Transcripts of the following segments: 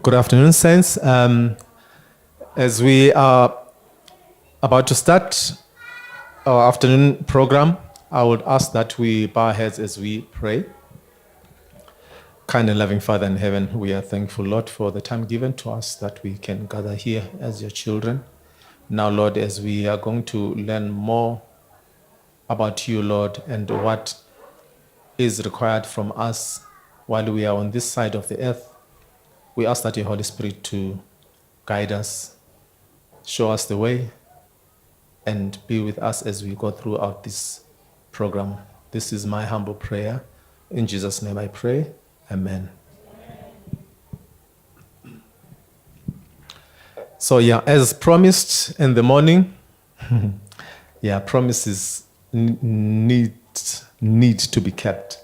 Good afternoon, saints. As we are about to start our afternoon program, I would ask that we bow our heads as we pray. Kind and loving Father in heaven, we are thankful, Lord, for the time given to us that we can gather here as your children. Now, Lord, as we are going to learn more about you, Lord, and what is required from us while we are on this side of the earth, we ask that your Holy Spirit to guide us, show us the way, and be with us as we go throughout this program. This is my humble prayer. In Jesus' name I pray. Amen. So as promised in the morning, promises need to be kept.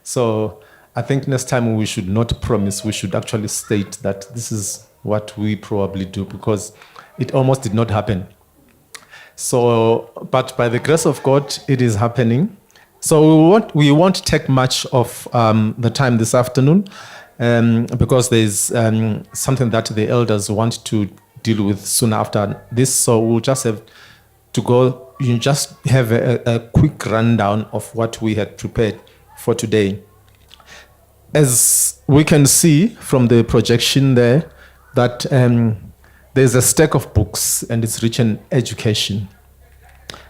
So I think next time we should not promise, we should actually state that this is what we probably do, because it almost did not happen. So, but by the grace of God, it is happening. So we won't take much of the time this afternoon because there's something that the elders want to deal with soon after this. So we'll just have to go, just have a quick rundown of what we had prepared for today. As we can see from the projection there, that there's a stack of books and it's written education.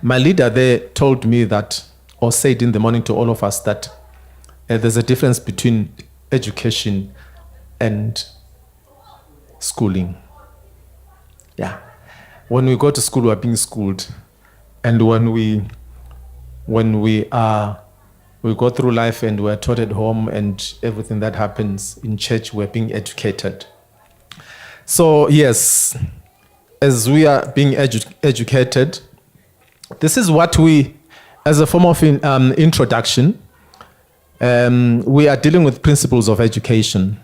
My leader there told me that, or said in the morning to all of us, that there's a difference between education and schooling. Yeah. When we go to school, we're being schooled. And when we go through life and we're taught at home and everything that happens in church, we're being educated. So yes, as we are being educated, this is what we, as a form of introduction, we are dealing with principles of education.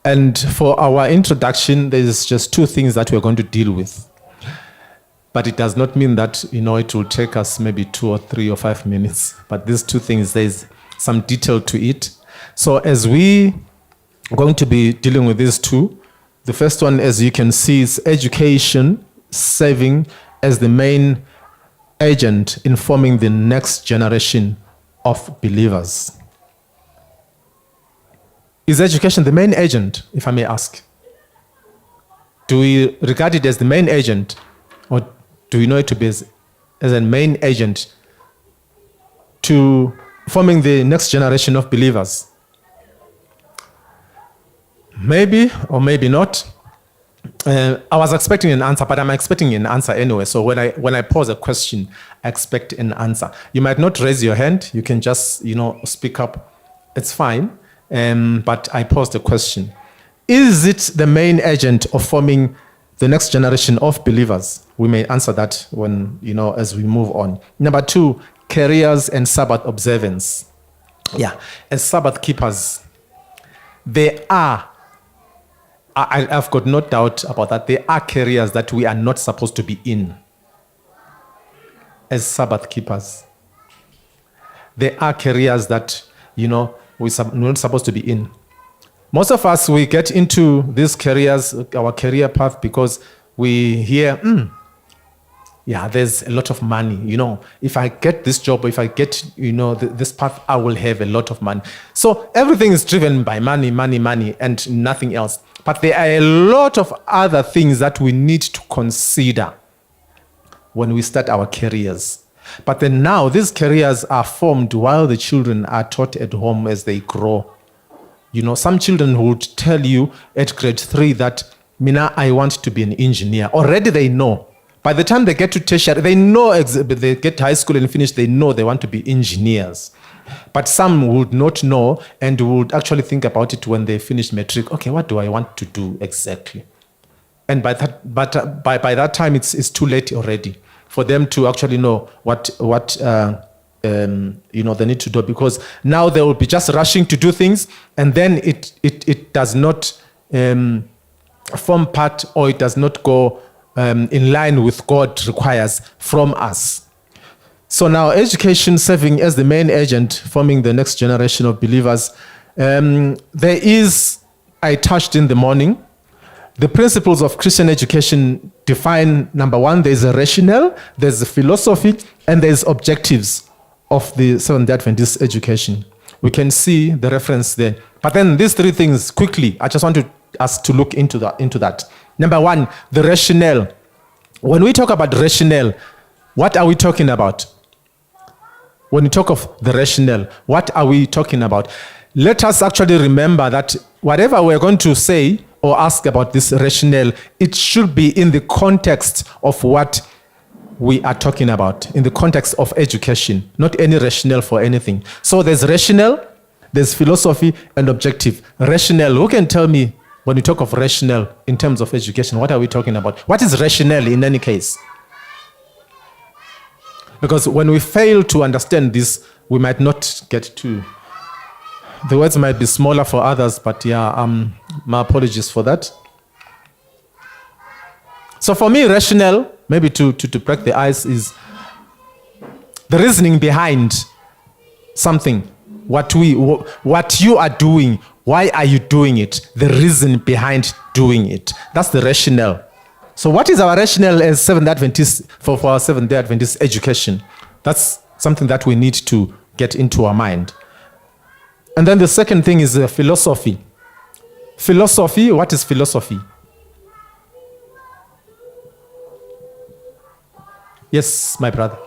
And for our introduction, there's just two things that we're going to deal with. But it does not mean that, it will take us maybe 2 or 3 or 5 minutes. But these two things, there's some detail to it. So as we are going to be dealing with these two, the first one, as you can see, is education serving as the main agent in forming the next generation of believers. Is education the main agent, if I may ask? Do we regard it as the main agent, or do we know it to be as a main agent to forming the next generation of believers? Maybe or maybe not. I was expecting an answer, but I'm expecting an answer anyway. So when I pose a question, I expect an answer. You might not raise your hand. You can just, speak up. It's fine. But I posed the question. Is it the main agent of forming the next generation of believers? We may answer that when, as we move on. Number 2, careers and Sabbath observance. As Sabbath keepers, I've got no doubt about that. There are careers that we are not supposed to be in as Sabbath keepers. There are careers that, we're not supposed to be in. Most of us, we get into these careers, our career path, because we hear, there's a lot of money. If I get this job, or if I get, this path, I will have a lot of money. So everything is driven by money, and nothing else. But there are a lot of other things that we need to consider when we start our careers. But then now, these careers are formed while the children are taught at home as they grow. Some children would tell you at grade 3 that, Mina, I want to be an engineer. Already they know. By the time they get to tertiary, they know, they get to high school and finish, they know they want to be engineers. But some would not know and would actually think about it when they finish matric. Okay, what do I want to do exactly? And by that time, it's too late already for them to actually know what they need to do, because now they will be just rushing to do things, and then it does not form part, or it does not go in line with God requires from us. So now education serving as the main agent forming the next generation of believers, there is I touched in the morning, the principles of Christian education define, number one, there's a rationale, there's a philosophy, and there's objectives of the Seventh-day Adventist education. We can see the reference there. But then these three things, quickly, I just want us to look into that. Number one, the rationale. When we talk about rationale, what are we talking about? When we talk of the rationale, what are we talking about? Let us actually remember that whatever we're going to say or ask about this rationale, it should be in the context of what we are talking about, in the context of education, not any rationale for anything. So there's rationale, there's philosophy, and objective. Rationale, who can tell me when we talk of rationale in terms of education, what are we talking about? What is rationale in any case? Because when we fail to understand this, we might not get to. The words might be smaller for others, but my apologies for that. So for me, rationale, maybe to break the ice, is the reasoning behind something. What you are doing, why are you doing it? The reason behind doing it. That's the rationale. So what is our rationale as Seventh-day Adventists for our Seventh-day Adventist education? That's something that we need to get into our mind. And then the second thing is philosophy. Philosophy, what is philosophy? Yes, my brother.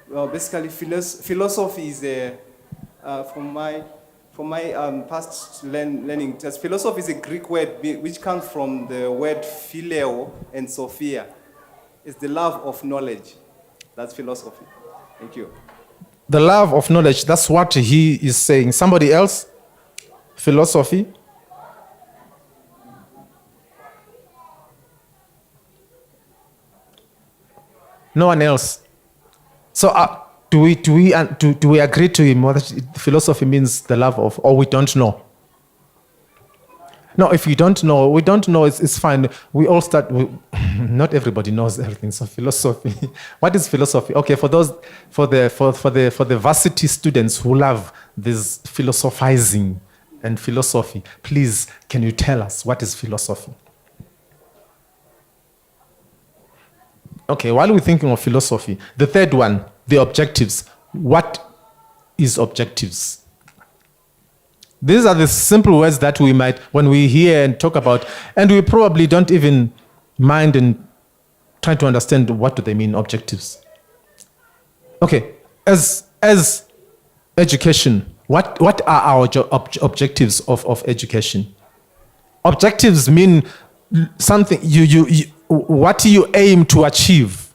Well, basically, philosophy is from my past learning. Philosophy is a Greek word which comes from the word phileo and sophia. It's the love of knowledge. That's philosophy. Thank you. The love of knowledge, that's what he is saying. Somebody else? Philosophy? No one else. So do we agree to him that philosophy means the love of, or we don't know? No, if we don't know, it's fine. We all start, not everybody knows everything. So philosophy, what is philosophy? Okay, for the varsity students who love this philosophizing and philosophy, please, can you tell us what is philosophy? Okay, while we're thinking of philosophy, the third one, the objectives. What is objectives? These are the simple words that we might, when we hear and talk about, and we probably don't even mind and try to understand what do they mean, objectives. Okay, as education, what are our objectives of education? Objectives mean something what you aim to achieve.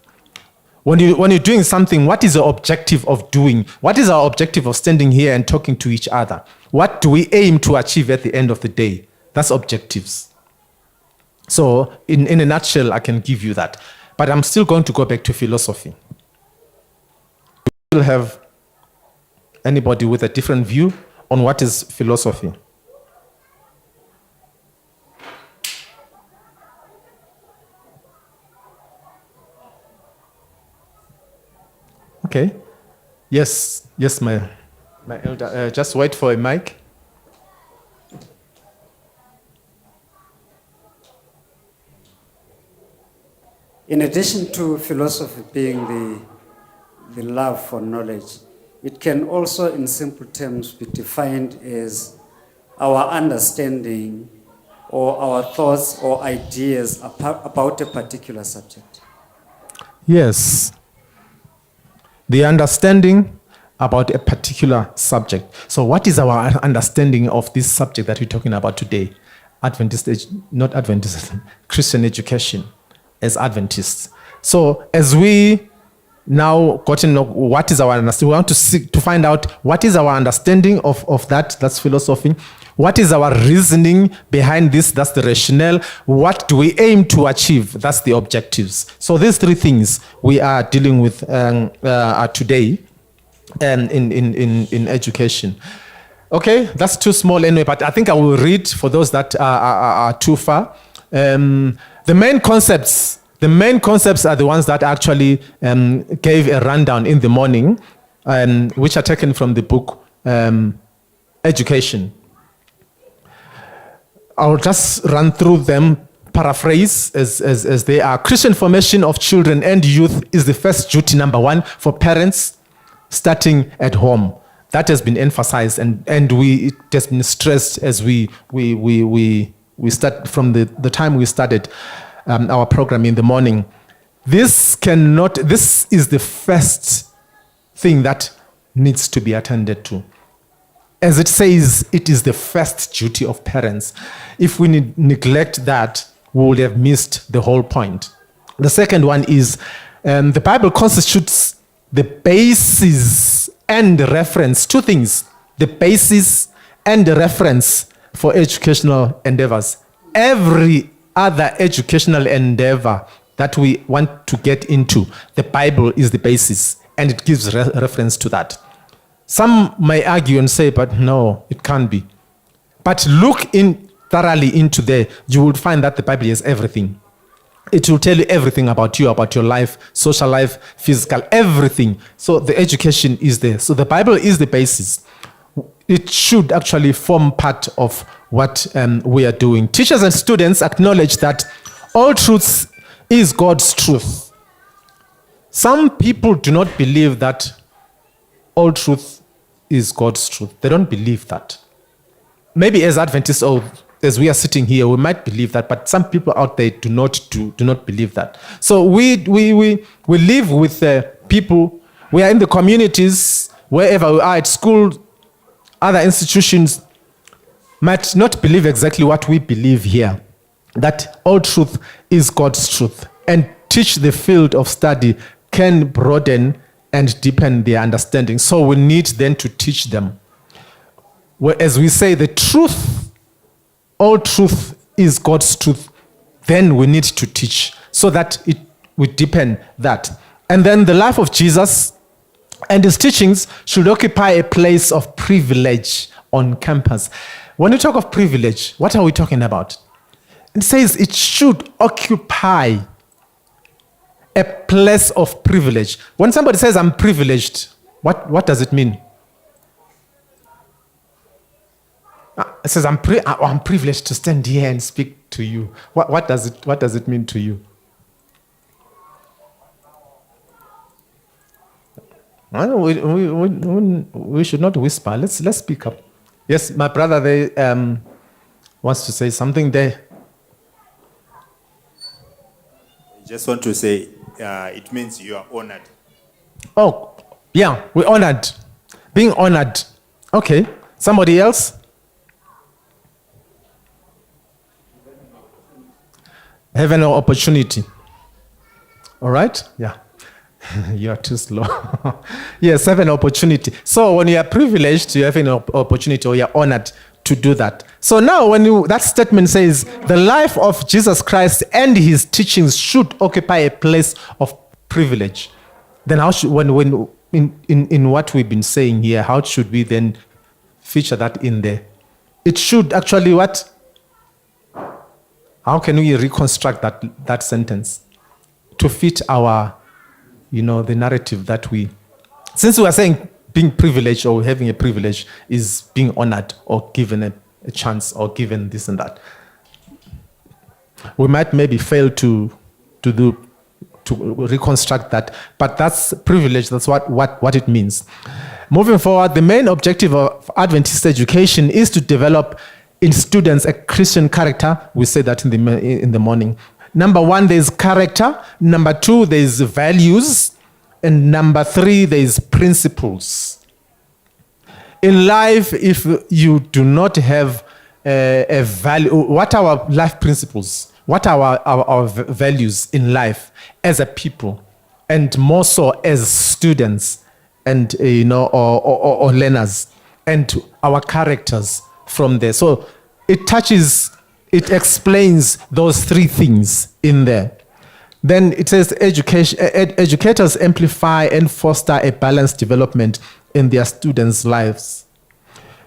When you're doing something, what is the objective of doing? What is our objective of standing here and talking to each other? What do we aim to achieve at the end of the day? That's objectives. So in a nutshell, I can give you that. But I'm still going to go back to philosophy. We will have anybody with a different view on what is philosophy. Okay. Yes, my elder. Just wait for a mic. In addition to philosophy being the love for knowledge, it can also, in simple terms, be defined as our understanding or our thoughts or ideas about a particular subject. Yes. The understanding about a particular subject. So what is our understanding of this subject that we're talking about today? Christian education as Adventists. So as we now got to know what is our understanding, we want to seek to find out what is our understanding of that's philosophy. What is our reasoning behind this? That's the rationale. What do we aim to achieve? That's the objectives. So these three things we are dealing with today in education. Okay, that's too small anyway, but I think I will read for those that are too far. The main concepts The main concepts are the ones that actually gave a rundown in the morning, which are taken from the book Education. I'll just run through them, paraphrase as they are. Christian formation of children and youth is the first duty, number one, for parents starting at home. That has been emphasized and it has been stressed as we start from the time we started our program in the morning. This is the first thing that needs to be attended to. As it says, it is the first duty of parents. If we neglect that, we will have missed the whole point. The second one is the Bible constitutes the basis and reference, two things, the basis and the reference for educational endeavors. Every other educational endeavor that we want to get into, the Bible is the basis and it gives reference to that. Some may argue and say, but no, it can't be. But look thoroughly into there, you will find that the Bible has everything. It will tell you everything about you, about your life, social life, physical, everything. So the education is there. So the Bible is the basis. It should actually form part of what we are doing. Teachers and students acknowledge that all truths is God's truth. Some people do not believe that all truth is God's truth. They don't believe that. Maybe as Adventists or as we are sitting here, we might believe that, but some people out there do not believe that. So we live with people. We are in the communities, wherever we are at school, other institutions might not believe exactly what we believe here, that all truth is God's truth. And teach the field of study can broaden and deepen their understanding. So we need then to teach them. As we say, the truth, all truth is God's truth, then we need to teach so that it will deepen that. And then the life of Jesus and his teachings should occupy a place of privilege on campus. When we talk of privilege, what are we talking about? It says it should occupy a place of privilege. When somebody says, I'm privileged, what does it mean? It says, I'm privileged to stand here and speak to you. What does it mean to you? We should not whisper. Let's speak up. Yes, my brother there wants to say something there. I just want to say, it means you are honored. Oh, yeah, we're honored. Being honored. Okay, somebody else? Having an opportunity. All right? Yeah. You are too slow. Yes, have an opportunity. So when you are privileged, you have an opportunity or you are honored to do that. So now when that statement says the life of Jesus Christ and his teachings should occupy a place of privilege, then how should, when in what we've been saying here, how should we then feature that in there? It should actually what? How can we reconstruct that sentence to fit our, the narrative that since we are saying being privileged or having a privilege is being honored or given a chance or given this and that. We might maybe fail to reconstruct that, but that's privilege. That's what it means. Moving forward, the main objective of Adventist education is to develop in students a Christian character. We say that in the morning. Number one, there's character. Number two, there's values. And number three, there's principles. In life, if you do not have a value, what are our life principles? What are our values in life as a people? And more so as students and, or learners, and our characters from there. So it explains those three things in there. Then it says educators amplify and foster a balanced development in their students' lives.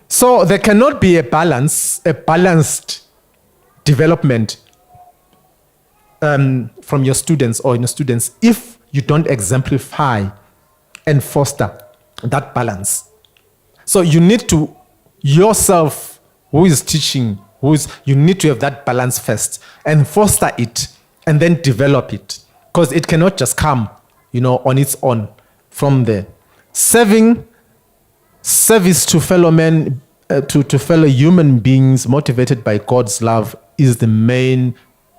So there cannot be a balanced development from your students or your students if you don't exemplify and foster that balance. So you need to, yourself, who is teaching, you need to have that balance first and foster it and then develop it, because it cannot just come, on its own from there. Service to fellow men, to fellow human beings motivated by God's love is the main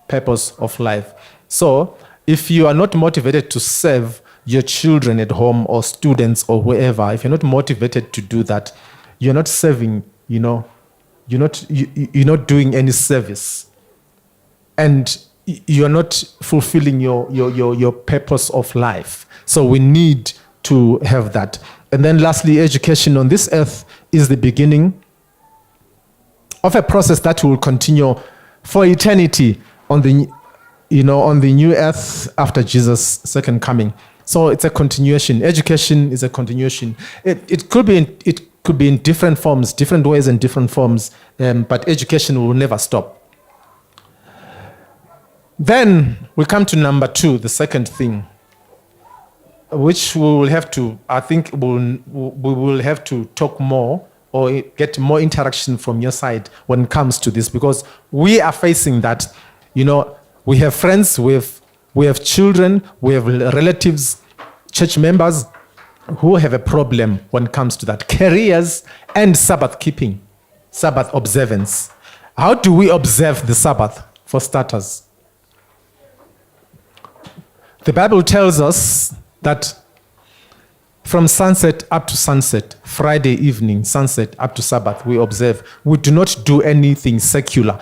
purpose of life. So if you are not motivated to serve your children at home or students or wherever, if you're not motivated to do that, you're not serving, you're not doing any service, and you're not fulfilling your purpose of life. So we need to have that. And then lastly, education on this earth is the beginning of a process that will continue for eternity on the new earth after Jesus' second coming. So it's a continuation. Education is a continuation. It could be in different forms, different ways and different forms, but education will never stop. Then we come to number 2, the second thing, which we will have to, I think we will have to talk more or get more interaction from your side when it comes to this, because we are facing that. We have friends, we have children, we have relatives, church members who have a problem when it comes to that. Careers and Sabbath keeping, Sabbath observance. How do we observe the Sabbath, for starters? The Bible tells us that from sunset up to sunset, Friday evening, sunset up to Sabbath, we observe. We do not do anything secular.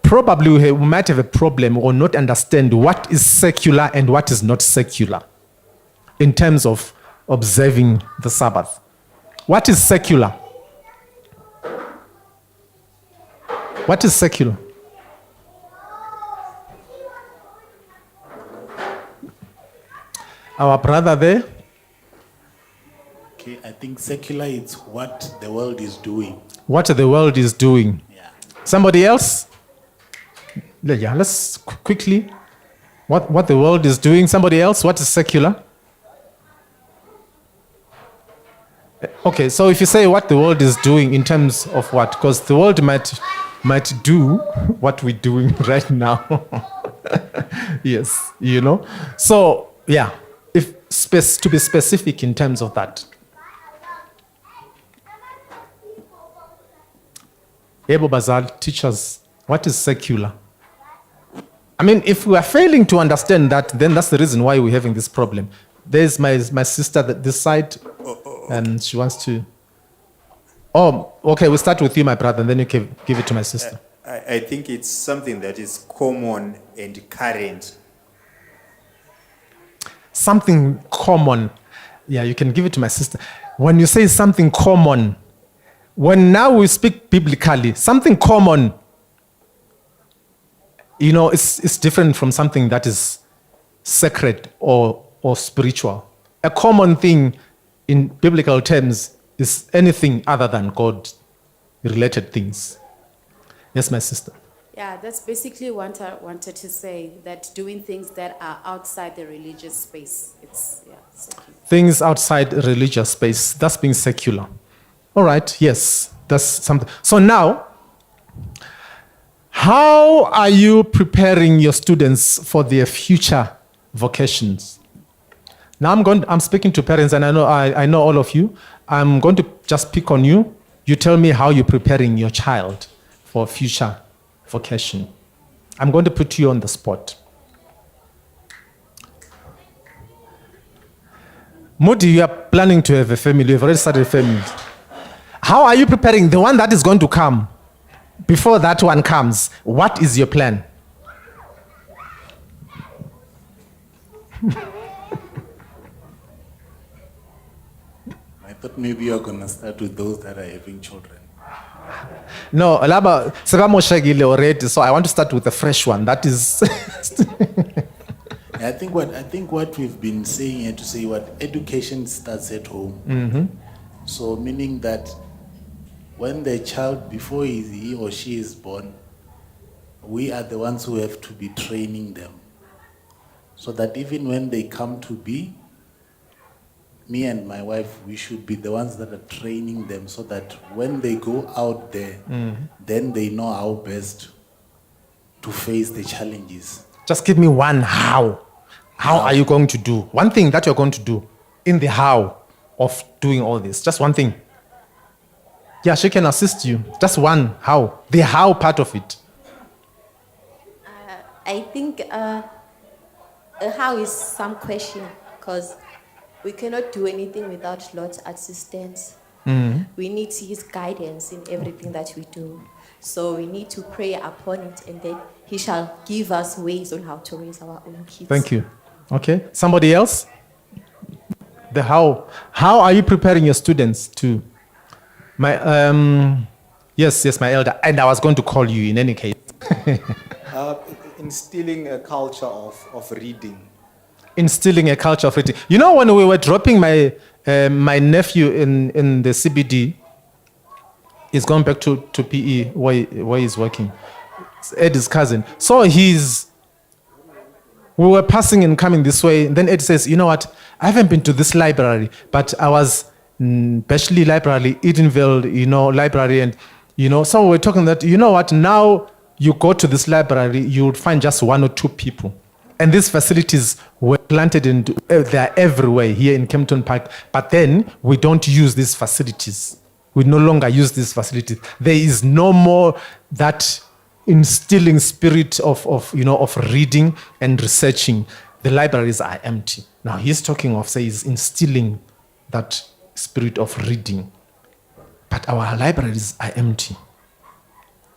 Probably we might have a problem or not understand what is secular and what is not secular in terms of observing the Sabbath. What is secular? What is secular? Our brother there? Okay, I think secular is what the world is doing. What the world is doing. Yeah. Somebody else? Yeah, let's quickly. What the world is doing. Somebody else? What is secular? Okay, so if you say what the world is doing in terms of what? Because the world might do what we're doing right now. Yes, So, yeah, to be specific in terms of that. Ebo Bazal, teachers, what is secular? I mean, if we are failing to understand that, then that's the reason why we're having this problem. There's my sister this side, and she wants to... Oh, okay, we'll start with you, my brother, and then you can give it to my sister. I think it's something that is common and current. Something common. Yeah, you can give it to my sister. When you say something common, when now we speak biblically, something common, it's different from something that is sacred or spiritual. A common thing in biblical terms is anything other than God-related things. Yes, my sister. Yeah, that's basically what I wanted to say, that doing things that are outside the religious space. It's secular. Things outside religious space, that's being secular. All right, yes, that's something. So now, how are you preparing your students for their future vocations? Now I'm speaking to parents, and I know all of you. I'm going to just pick on you. You tell me how you're preparing your child for future vocation. I'm going to put you on the spot. Moody, you are planning to have a family. You've already started a family. How are you preparing the one that is going to come? Before that one comes, what is your plan? I thought maybe you're going to start with those that are having children. No, Alaba, Sebamoshagile already, so I want to start with a fresh one. That is... I think what we've been saying here to say what education starts at home. Mm-hmm. So meaning that when the child, before he or she is born, we are the ones who have to be training them so that even when they come to be, me and my wife, we should be the ones that are training them so that when they go out there, then they know how best to face the challenges. Just give me one how. How are you going to do? One thing that you're going to do in the how of doing all this. Just one thing. Yeah, she can assist you. Just one how. The how part of it. I think how is some question because we cannot do anything without Lord's assistance. We need His guidance in everything that we do. So we need to pray upon it, and then He shall give us ways on how to raise our own kids. Thank you. Okay. Somebody else? The how. How are you preparing your students to? Yes, my elder. And I was going to call you in any case. Instilling a culture of reading. Instilling a culture of reading. You know, when we were dropping my nephew in the CBD, he's gone back to PE where he's working. It's Eddie's cousin. So we were passing and coming this way. And then Ed says, you know what? I haven't been to this library, but I was Bechley Library, Edenville, library. And, so we were talking that, you know what? Now you go to this library, you would find just one or two people. And these facilities were planted and they're everywhere here in Kempton Park. But then we don't use these facilities. We no longer use these facilities. There is no more that instilling spirit of reading and researching. The libraries are empty. Now he's talking of, says, instilling that spirit of reading. But our libraries are empty.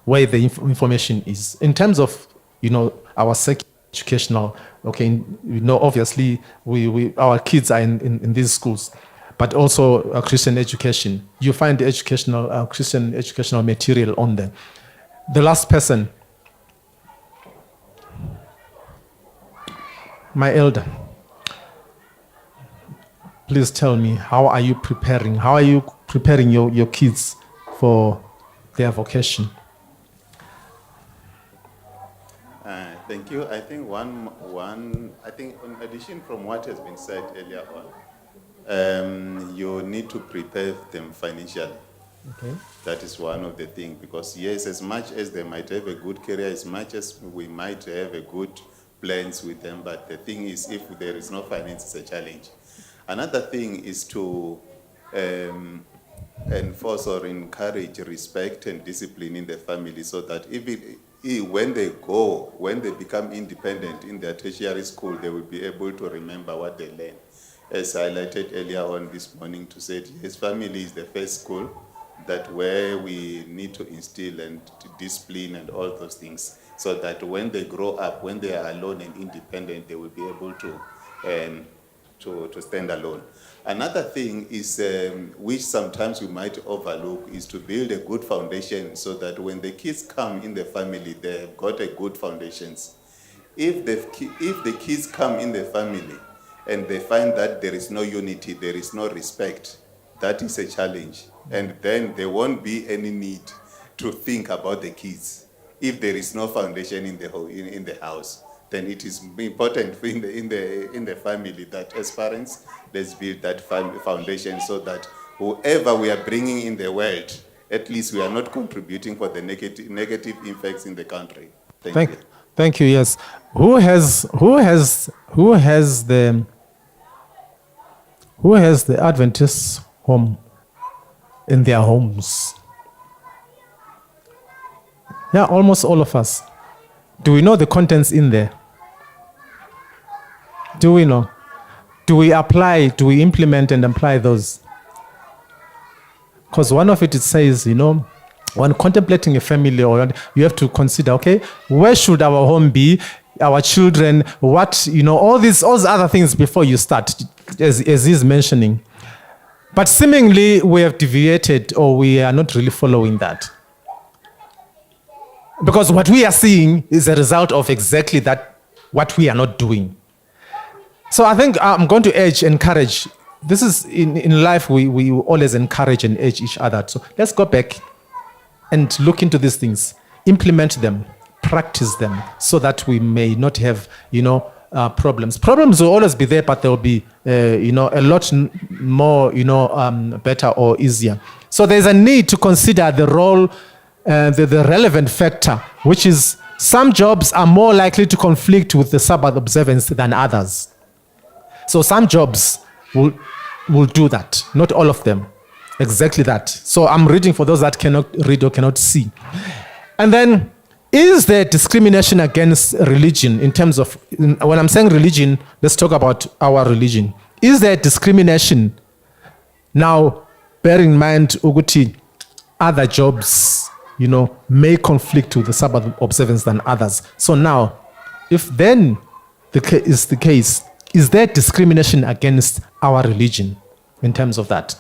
Where the information is. In terms of, our educational, obviously our kids are in these schools, but also Christian education. You find the Christian educational material on there. The last person, my elder, please tell me, how are you preparing your kids for their vocation? Thank you. I think in addition from what has been said earlier on, you need to prepare them financially. Okay. That is one of the things, because yes, as much as they might have a good career, as much as we might have a good plans with them, but the thing is, if there is no finance, it's a challenge. Another thing is to enforce or encourage respect and discipline in the family, so that when they become independent in their tertiary school, they will be able to remember what they learned. As highlighted earlier on this morning, to say, yes, family is the first school, that where we need to instill and to discipline and all those things, so that when they grow up, when they are alone and independent, they will be able to stand alone. Another thing is, which sometimes we might overlook, is to build a good foundation, so that when the kids come in the family, they've got a good foundations. If the kids come in the family and they find that there is no unity, there is no respect, that is a challenge. And then there won't be any need to think about the kids. If there is no foundation in the house, then it is important in the family that as parents, let's build that foundation, so that whoever we are bringing in the world, at least we are not contributing for the negative effects in the country. Thank you. Thank you. Yes. Who has the Adventist home in their homes? Yeah, almost all of us. Do we know the contents in there? Do we know? Do we apply, do we implement and apply those? Because one of it says, when contemplating a family, you have to consider, okay, where should our home be, our children, what, all these other things before you start, as he's mentioning. But seemingly we have deviated, or we are not really following that. Because what we are seeing is a result of exactly that, what we are not doing. So I think I'm going to encourage. This is in life, we always encourage and urge each other. So let's go back and look into these things, implement them, practice them, so that we may not have, problems. Problems will always be there, but there will be, a lot more, better or easier. So there's a need to consider the role, the relevant factor, which is some jobs are more likely to conflict with the Sabbath observance than others. So some jobs will do that, not all of them. Exactly that. So I'm reading for those that cannot read or cannot see. And then, is there discrimination against religion in terms of, when I'm saying religion, let's talk about our religion. Is there discrimination? Now, bear in mind, Uguti, other jobs, may conflict with the Sabbath observance than others. So now, if then is the case, is there discrimination against our religion in terms of that?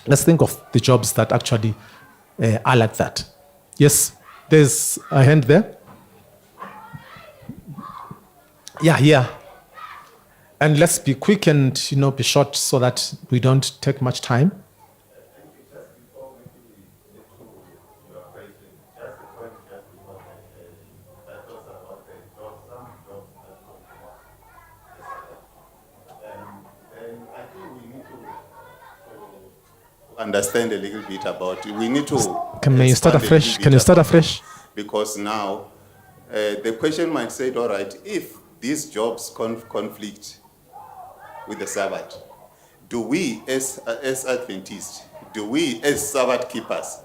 Let's think of the jobs that actually are like that. Yes, there's a hand there. Yeah. And let's be quick and be short so that we don't take much time. Understand a little bit about it. We need to. Can you start afresh? Because now the question might say, all right, if these jobs conflict with the Sabbath, do we as Adventists, do we as Sabbath keepers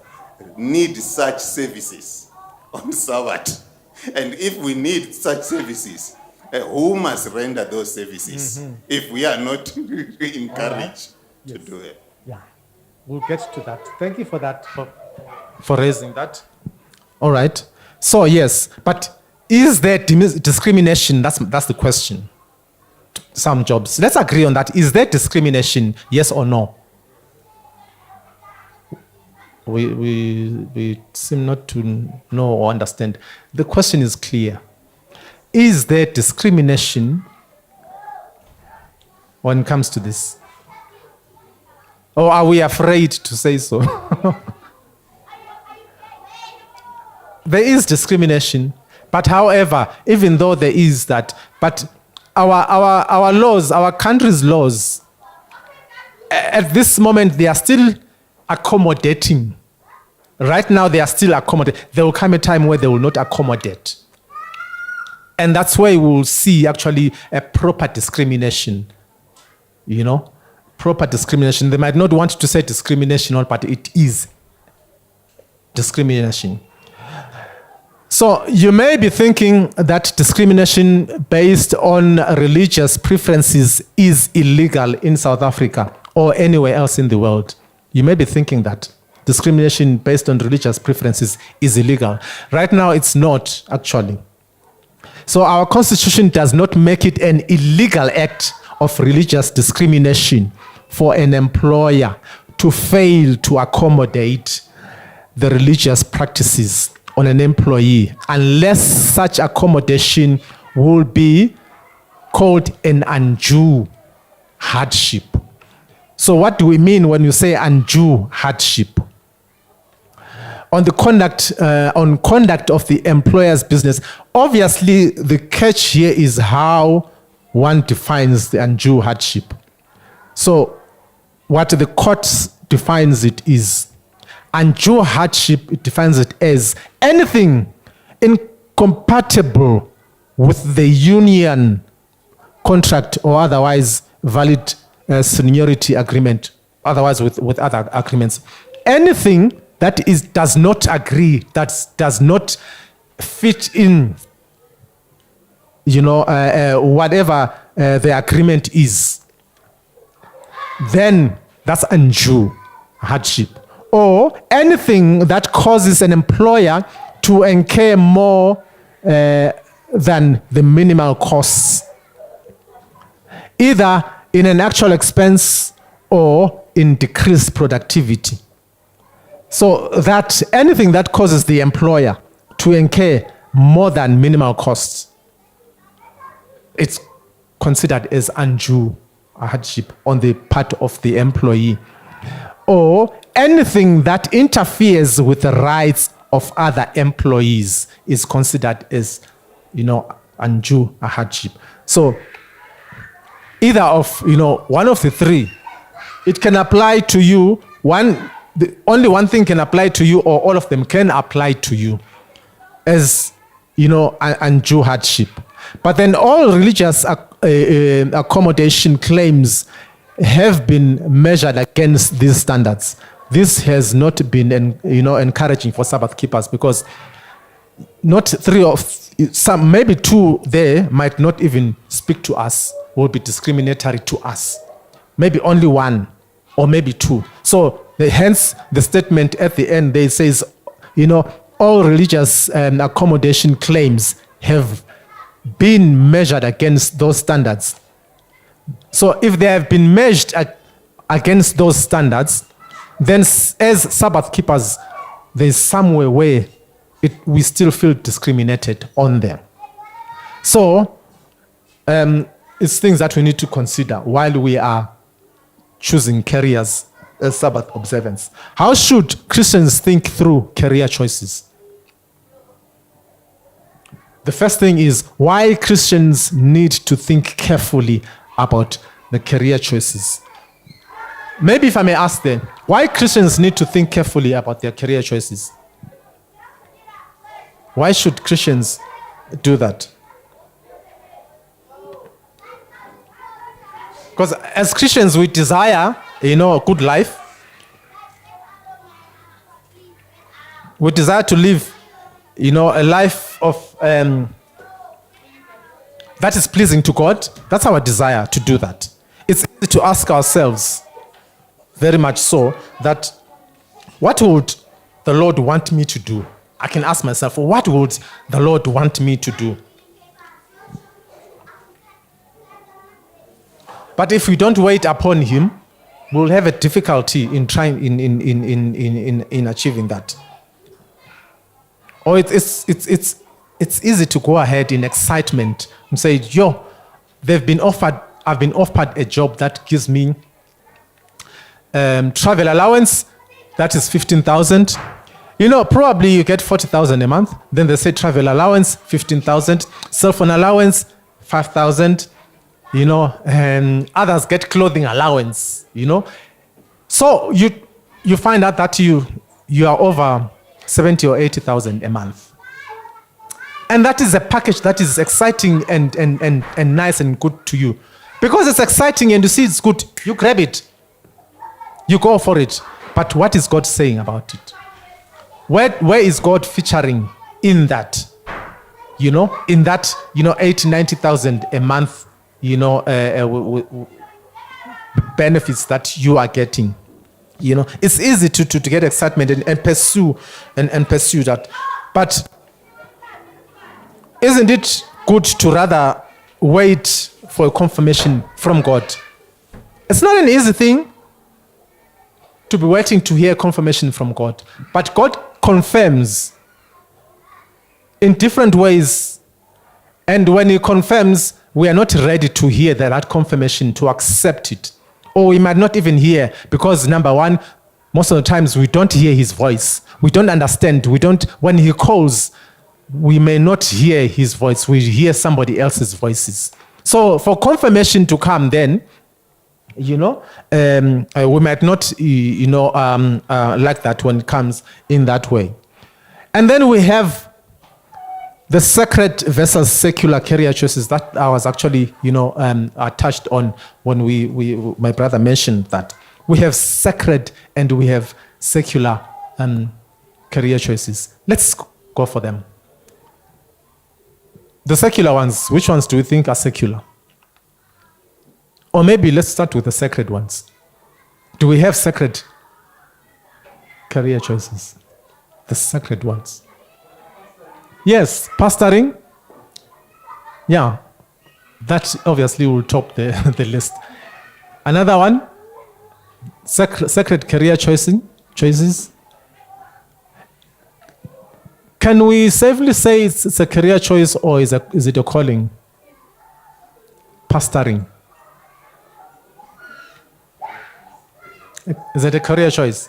need such services on Sabbath? And if we need such services, who must render those services if we are not encouraged to do it? Yeah. We'll get to that. Thank you for that, for raising that. All right. So, yes, but is there discrimination? That's the question. Some jobs. Let's agree on that. Is there discrimination, yes or no? We seem not to know or understand. The question is clear. Is there discrimination when it comes to this? Or are we afraid to say so? There is discrimination, but however, even though there is that, but our laws, our country's laws, at this moment, they are still accommodating. Right now, they are still accommodating. There will come a time where they will not accommodate. And that's where we will see actually a proper discrimination, proper discrimination. They might not want to say discrimination, but it is discrimination. So you may be thinking that discrimination based on religious preferences is illegal in South Africa or anywhere else in the world. You may be thinking that discrimination based on religious preferences is illegal. Right now, it's not actually. So our constitution does not make it an illegal act of religious discrimination for an employer to fail to accommodate the religious practices on an employee unless such accommodation will be called an undue hardship. So what do we mean when you say undue hardship? On the conduct of the employer's business, obviously the catch here is how one defines the undue hardship. So what the court defines it is undue hardship. It defines it as anything incompatible with the union contract or otherwise valid seniority agreement, otherwise with other agreements. Anything that does not agree, that does not fit in, whatever the agreement is, then that's undue hardship. Or anything that causes an employer to incur more than the minimal costs, either in an actual expense or in decreased productivity. So that anything that causes the employer to incur more than minimal costs, it's considered as undue hardship on the part of the employee. Or anything that interferes with the rights of other employees is considered as, undue hardship. So either of, one of the three, it can apply to you. Only one thing can apply to you, or all of them can apply to you as, undue hardship. But then all religious accommodation claims have been measured against these standards. This has not been, encouraging for Sabbath keepers, because not three of some, maybe two there might not even speak to us, will be discriminatory to us. Maybe only one, or maybe two. So hence the statement at the end, they says, all religious accommodation claims have been measured against those standards. So if they have been measured against those standards, then as Sabbath keepers, there's somewhere where we still feel discriminated on them. So it's things that we need to consider while we are choosing careers as Sabbath observance. How should Christians think through career choices? The first thing is why Christians need to think carefully about the career choices. Maybe if I may ask them, why Christians need to think carefully about their career choices? Why should Christians do that? Because as Christians, we desire, a good life. We desire to live, a life of that is pleasing to God. That's our desire to do that. It's easy to ask ourselves, very much so, that what would the Lord want me to do? I can ask myself, what would the Lord want me to do? But if we don't wait upon Him, we'll have a difficulty in trying in achieving that. Or it's easy to go ahead in excitement and say, I've been offered a job that gives me travel allowance, that is 15,000. Probably you get 40,000 a month. Then they say travel allowance, 15,000. Cell phone allowance, 5,000. And others get clothing allowance, So you find out that you are over 70 or 80,000 a month. And that is a package that is exciting and nice and good to you. Because it's exciting and you see it's good, you grab it. You go for it. But what is God saying about it? Where is God featuring in that? In that, 80, 90,000 a month, benefits that you are getting. It's easy to get excitement and pursue that. But isn't it good to rather wait for a confirmation from God? It's not an easy thing to be waiting to hear confirmation from God. But God confirms in different ways. And when He confirms, we are not ready to hear that confirmation, to accept it. Or we might not even hear, because number one, most of the times we don't hear His voice. We don't understand. When He calls, we may not hear His voice. We hear somebody else's voices. So for confirmation to come then, we might not, like that when it comes in that way. And then we have the sacred versus secular career choices that I was actually, touched on when my brother mentioned that. We have sacred and we have secular career choices. Let's go for them. The secular ones, which ones do you think are secular? Or maybe let's start with the sacred ones. Do we have sacred career choices? The sacred ones. Yes, pastoring. Yeah, that obviously will top the list. Another one, sacred career choices. Can we safely say it's a career choice, or is it a calling? Pastoring. Is it a career choice?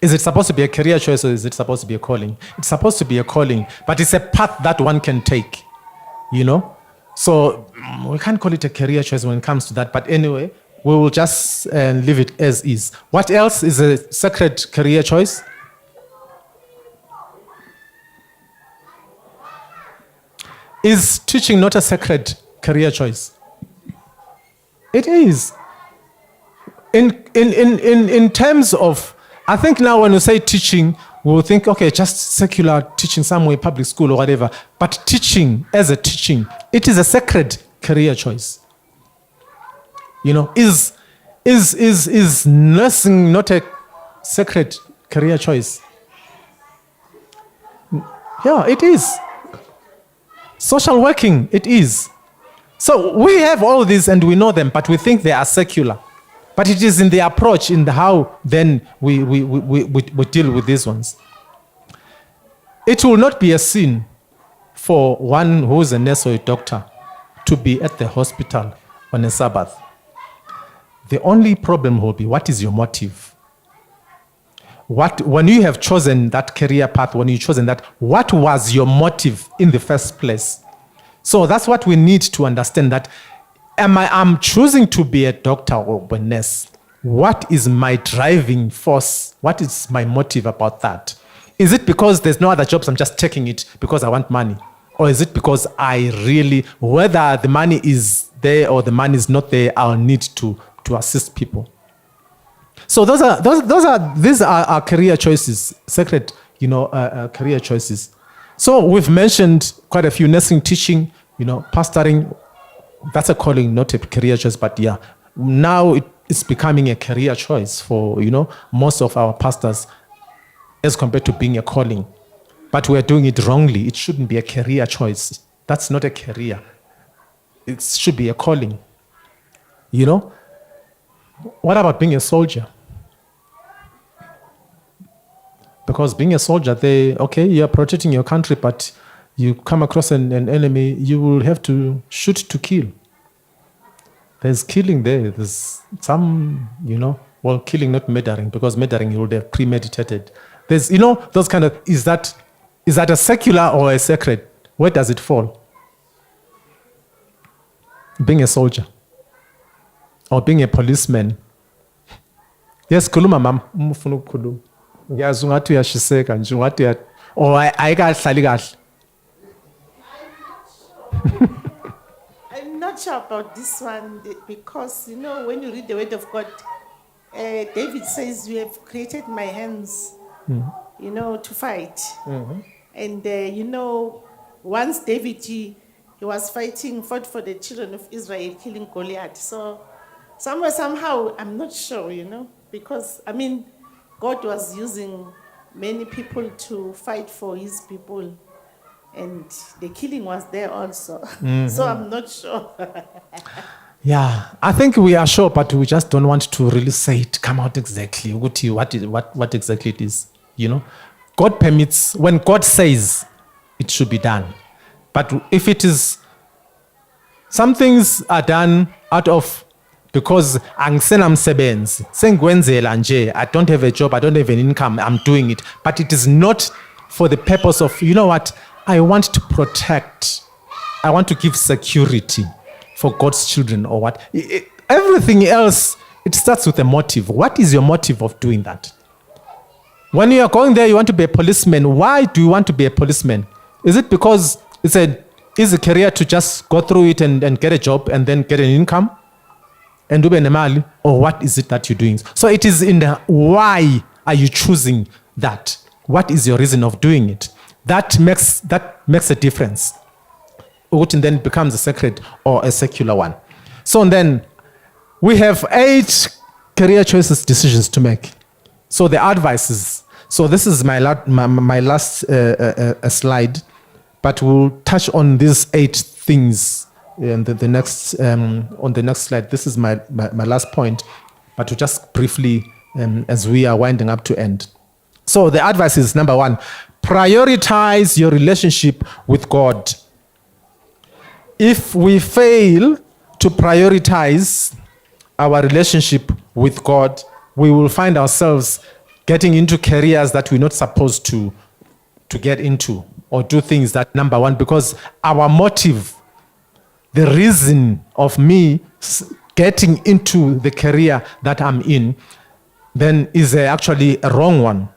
Is it supposed to be a career choice, or is it supposed to be a calling? It's supposed to be a calling, but it's a path that one can take, So we can't call it a career choice when it comes to that. But anyway, we will just leave it as is. What else is a sacred career choice? Is teaching not a sacred career choice? It is. In terms of, I think now when we say teaching, we'll think, okay, just secular teaching somewhere, public school or whatever. But teaching, as a teaching, it is a sacred career choice. You know, is nursing not a sacred career choice? Yeah, it is. Social working, it is. So we have all these and we know them, but we think they are secular. But it is in the approach, in the how then we deal with these ones. It will not be a sin for one who is a nurse or a doctor to be at the hospital on a Sabbath. The only problem will be, what is your motive? When you have chosen that career path, when you chosen that, what was your motive in the first place? So that's what we need to understand, that I'm choosing to be a doctor or a nurse. What is my driving force? What is my motive about that? Is it because there's no other jobs, I'm just taking it because I want money? Or is it because I really, whether the money is there or the money is not there, I'll need to assist people? So these are our career choices, sacred, career choices. So we've mentioned quite a few: nursing, teaching, pastoring. That's a calling, not a career choice. But yeah, now it's becoming a career choice for most of our pastors, as compared to being a calling. But we're doing it wrongly. It shouldn't be a career choice. That's not a career. It should be a calling. What about being a soldier? Because being a soldier, you're protecting your country, but you come across an enemy, you will have to shoot to kill. There's killing there. There's some, killing, not murdering, because murdering you would have premeditated. There's, those kind of, is that a secular or a sacred? Where does it fall? Being a soldier or being a policeman. Yes, khuluma mam, umfuna ukukhuluma. Ngiyazi ungathi uyashiseka nje, ungathi ayikahlali kahle. I'm not sure about this one because, when you read the word of God, David says, "You have created my hands, to fight." Mm-hmm. And, once David, he was fought for the children of Israel, killing Goliath. So somehow, I'm not sure, because, God was using many people to fight for his people. And the killing was there also. Mm-hmm. So I'm not sure. Yeah, I think we are sure, but we just don't want to really say it, come out exactly, what exactly it is. God permits, when God says it should be done. But if it is, some things are done out of, because I don't have a job, I don't have an income, I'm doing it. But it is not for the purpose of, I want to protect, I want to give security for God's children or what. Everything else, it starts with a motive. What is your motive of doing that? When you are going there, you want to be a policeman. Why do you want to be a policeman? Is it because it's an easy career to just go through it and get a job and then get an income? And do benemali? Or what is it that you're doing? So it is in the why are you choosing that? What is your reason of doing it? That makes a difference. Which then becomes a sacred or a secular one. So then we have 8 career choices, decisions to make. So the advice is, so this is my last slide, but we'll touch on these 8 things in the next on the next slide. This is my last point, but to just briefly as we are winding up to end. So the advice is, number 1, prioritize your relationship with God. If we fail to prioritize our relationship with God, we will find ourselves getting into careers that we're not supposed to get into, or do things that, number 1, because our motive the reason of me getting into the career that I'm in, then is actually a wrong one.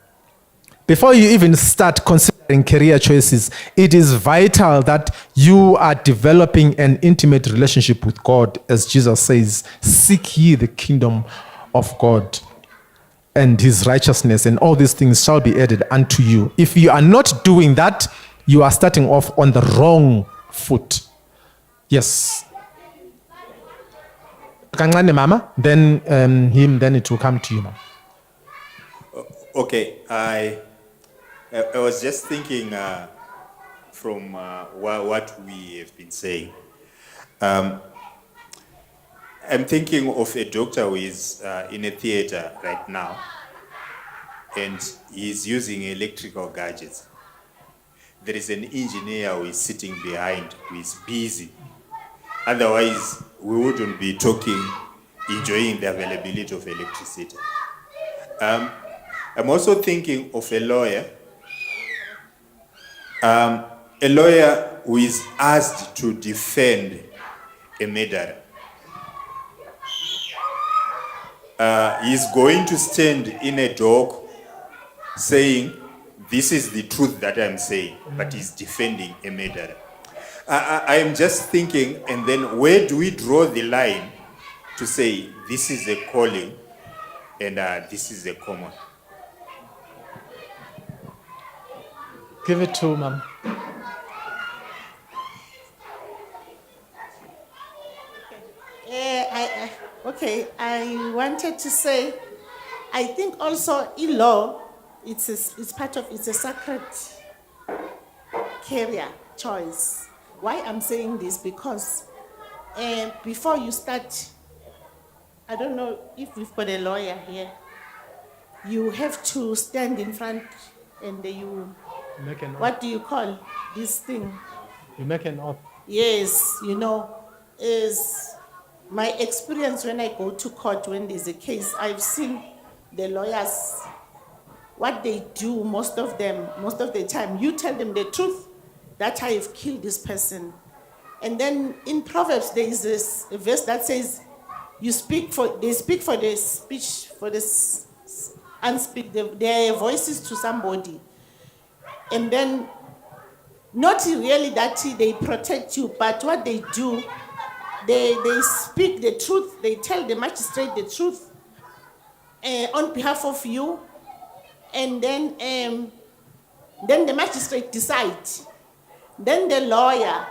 Before you even start considering career choices, it is vital that you are developing an intimate relationship with God. As Jesus says, seek ye the kingdom of God and his righteousness, and all these things shall be added unto you. If you are not doing that, you are starting off on the wrong foot. Yes. Kancane mama, then him, then it will come to you, mama. Okay, I was just thinking from what we have been saying. I'm thinking of a doctor who is in a theater right now, and he's using electrical gadgets. There is an engineer who is sitting behind who is busy. Otherwise, we wouldn't be talking, enjoying the availability of electricity. I'm also thinking of a lawyer who is asked to defend a murderer. He's going to stand in a dock saying, this is the truth that I'm saying, but he's defending a murderer. I am just thinking, and then where do we draw the line to say this is a calling and this is a common? Give it to mom. I wanted to say, I think also in law, it's a sacred career choice. Why I'm saying this? Because before you start, I don't know if we've got a lawyer here, you have to stand in front and you, Make an oath. what do you call this thing? You make an oath. Yes, is my experience when I go to court when there's a case, I've seen the lawyers, what they do, most of the time, you tell them the truth, that I've killed this person. And then in Proverbs, there is this verse that says, they speak for the speech, for this unspeak, their voices to somebody. And then, not really that they protect you, but what they do, they speak the truth, they tell the magistrate the truth on behalf of you, and then the magistrate decides. Then the lawyer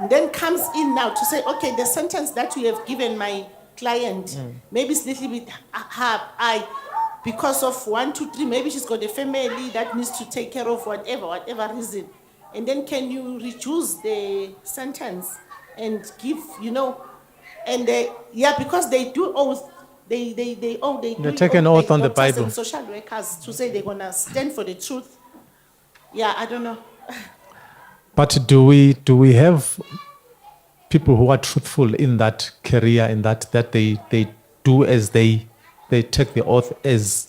then comes in now to say, okay, the sentence that you have given my client, maybe it's a little bit high, because of 1, 2, 3, maybe she's got a family that needs to take care of whatever reason. And then can you reduce the sentence and give, and because they do oath, they take an oath on the doctors Bible. and social workers to say they're gonna stand for the truth. Yeah, I don't know. But do we have people who are truthful in that career, in that they do as they take the oath as,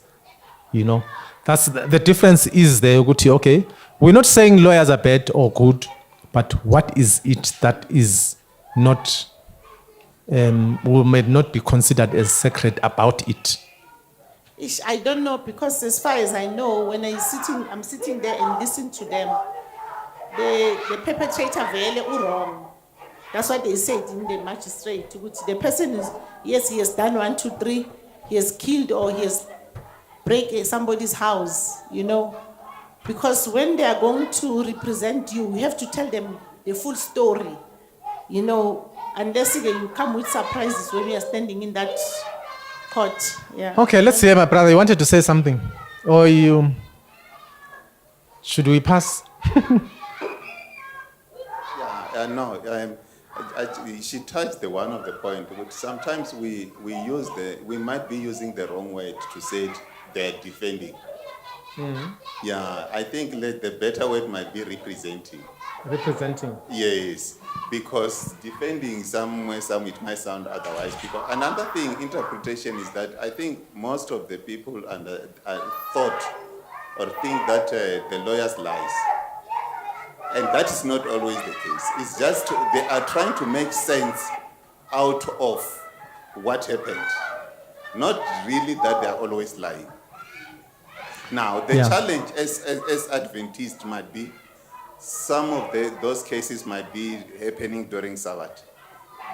That's the difference is there, okay? We're not saying lawyers are bad or good, but what is it that is not, may not be considered as sacred about it? I don't know, because as far as I know, when I'm sitting there and listen to them, the perpetrator very wrong. That's what they said in the magistrate. The person is, yes, he has done 1, 2, 3, he has killed or he has break somebody's house, because when they are going to represent you, you have to tell them the full story, unless you come with surprises when you are standing in that court. Yeah. Okay, let's hear my brother. You wanted to say something? Or should we pass? No, she touched the one of the point. But sometimes we might be using the wrong word to say they're defending. Mm-hmm. Yeah, I think the better word might be representing. Representing. Yes, because defending somewhere, it might sound otherwise. Because another thing, interpretation is that I think most of the people thought or think that the lawyers lies. And that is not always the case. It's just they are trying to make sense out of what happened. Not really that they are always lying. Now, the challenge as Adventists might be, some of those cases might be happening during Sabbath.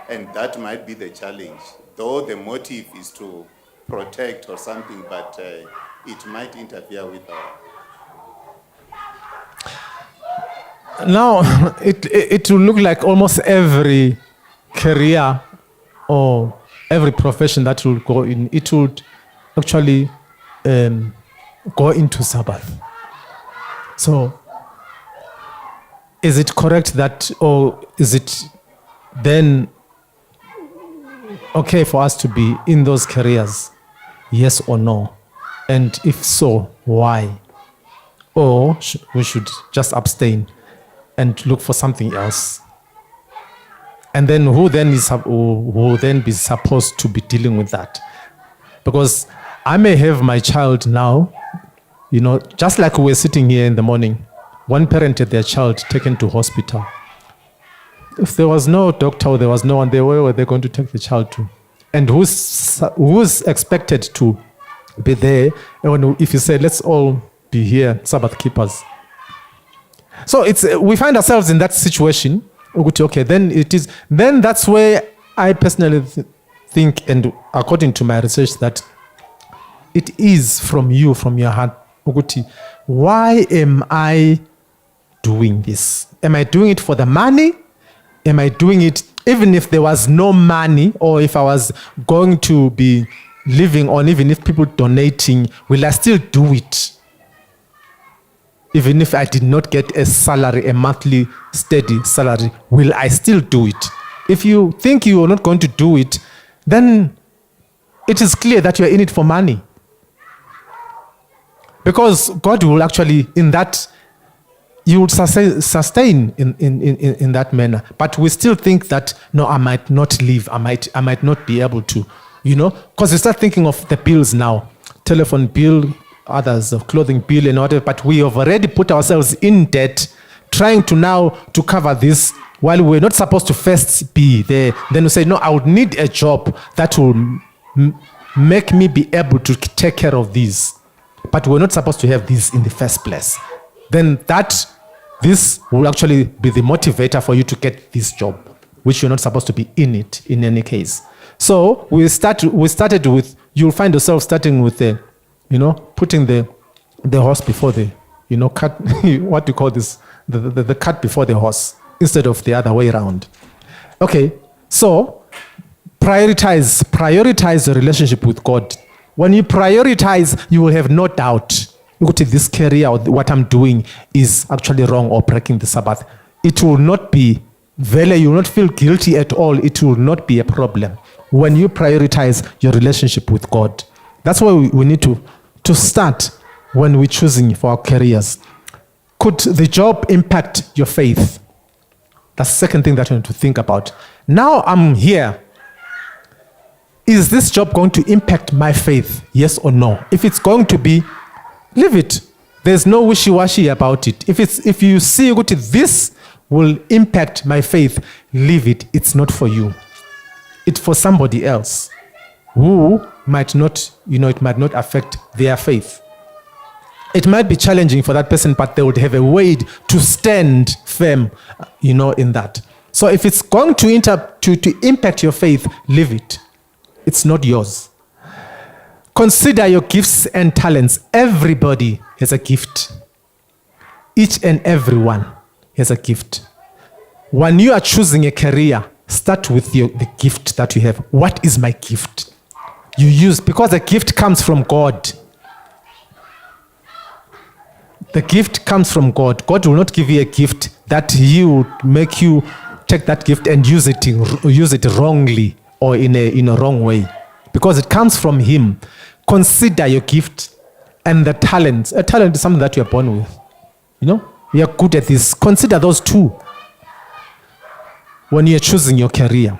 And that might be the challenge. Though the motive is to protect or something, but it might interfere with our... Now, it will look like almost every career or every profession that will go in, it would actually go into Sabbath. So, is it correct that, or is it then okay for us to be in those careers? Yes or no? And if so, why? Or we should just abstain and look for something else? And then who then be supposed to be dealing with that? Because I may have my child now, just like we're sitting here in the morning, one parent had their child taken to hospital. If there was no doctor or there was no one there, where were they going to take the child to? And who's expected to be there if you say, let's all be here, Sabbath keepers? So we find ourselves in that situation. Okay, then that's where I personally think, and according to my research, that it is from you, from your heart. Why am I doing this? Am I doing it for the money? Am I doing it even if there was no money, or if I was going to be living on, even if people donating, will I still do it? Even if I did not get a salary, a monthly steady salary, will I still do it? If you think you are not going to do it, then it is clear that you are in it for money. Because God will actually, in that, you would sustain in that manner. But we still think that, no, I might not live. I might not be able to, because you start thinking of the bills now, telephone bill, others of clothing bill and whatever, but we have already put ourselves in debt, trying to cover this while we're not supposed to first be there. Then we say, no, I would need a job that will make me be able to take care of these. But we're not supposed to have this in the first place. Then this will actually be the motivator for you to get this job, which you're not supposed to be in it in any case. So we started with, you'll find yourself starting with putting the horse before the, cut, what do you call this? The cart before the horse, instead of the other way around. Okay, so prioritize the relationship with God. When you prioritize, you will have no doubt. This career or what I'm doing is actually wrong or breaking the Sabbath. It will not be value. You will not feel guilty at all. It will not be a problem when you prioritize your relationship with God. That's why we need to start when we're choosing for our careers. Could the job impact your faith? That's the second thing that you need to think about. Now I'm here. Is this job going to impact my faith? Yes or no? If it's going to be, leave it. There's no wishy-washy about it. If you see this will impact my faith, leave it. It's not for you. It's for somebody else who might not, it might not affect their faith. It might be challenging for that person, but they would have a way to stand firm, in that. So if it's going to impact your faith, leave it. It's not yours. Consider your gifts and talents. Everybody has a gift. Each and everyone has a gift. When you are choosing a career, start with the gift that you have. What is my gift? You use, because the gift comes from God. The gift comes from God. God will not give you a gift that He will make you take that gift and use it wrongly or in a wrong way, because it comes from Him. Consider your gift and the talent. A talent is something that you are born with. You are good at this. Consider those two when you are choosing your career.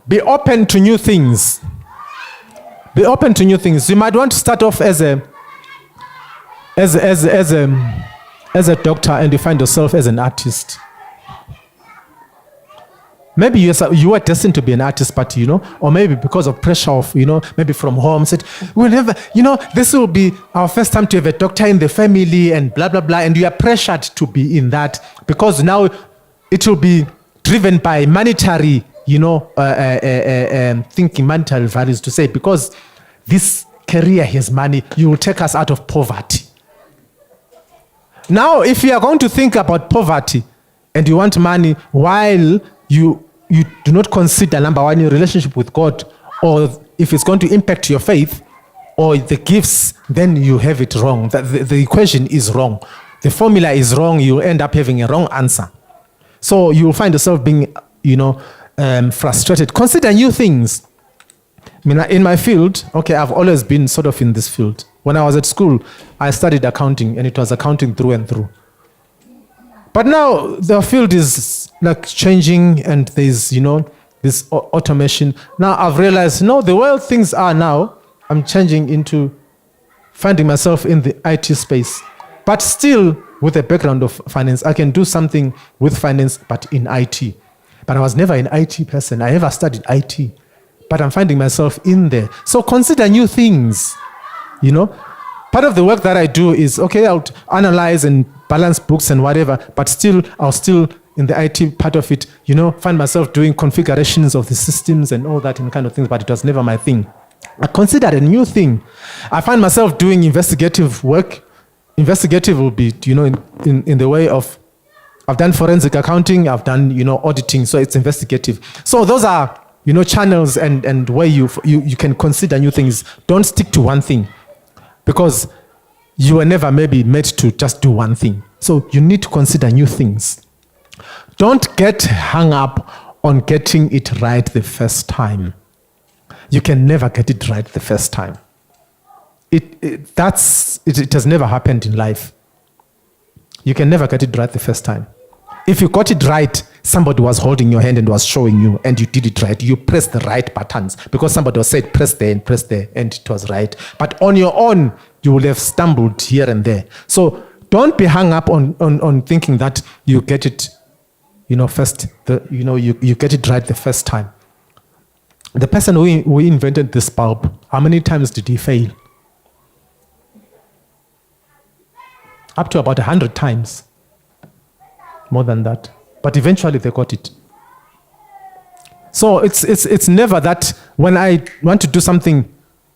Be open to new things. Be open to new things. You might want to start off as a as a doctor and you find yourself as an artist. Maybe you were destined to be an artist, but, or maybe because of pressure of, maybe from home, said, we'll never, this will be our first time to have a doctor in the family and blah, blah, blah. And you are pressured to be in that because now it will be driven by monetary, thinking, monetary values to say, because this career has money, you will take us out of poverty. Now, if you are going to think about poverty and you want money while you do not consider, number one, your relationship with God, or if it's going to impact your faith or the gifts, then you have it wrong. The equation is wrong. The formula is wrong. You'll end up having a wrong answer. So you'll find yourself being, frustrated. Consider new things. I mean, in my field, I've always been sort of in this field. When I was at school, I studied accounting, and it was accounting through and through. But now the field is like changing, and there's, this automation. Now I've realized, the way things are now, I'm changing into finding myself in the IT space. But still, with a background of finance, I can do something with finance, but in IT. But I was never an IT person. I never studied IT. But I'm finding myself in there. So consider new things, Part of the work that I do is, I'll analyze and balance books and whatever, but still, I'll still, in the IT part of it, find myself doing configurations of the systems and all that and kind of things, but it was never my thing. I considered a new thing. I find myself doing investigative work. Investigative will be, in the way of, I've done forensic accounting, I've done, auditing, so it's investigative. So those are, channels and where you can consider new things. Don't stick to one thing. Because you were never maybe made to just do one thing. So you need to consider new things. Don't get hung up on getting it right the first time. You can never get it right the first time. It has never happened in life. You can never get it right the first time. If you got it right, somebody was holding your hand and was showing you, and you did it right. You pressed the right buttons because somebody was said, press there, and it was right. But on your own, you will have stumbled here and there. So don't be hung up on thinking that you get it, first. You get it right the first time. The person who invented this bulb, how many times did he fail? Up to about 100 times. More than that. But eventually they got it. So it's never that when I want to do something,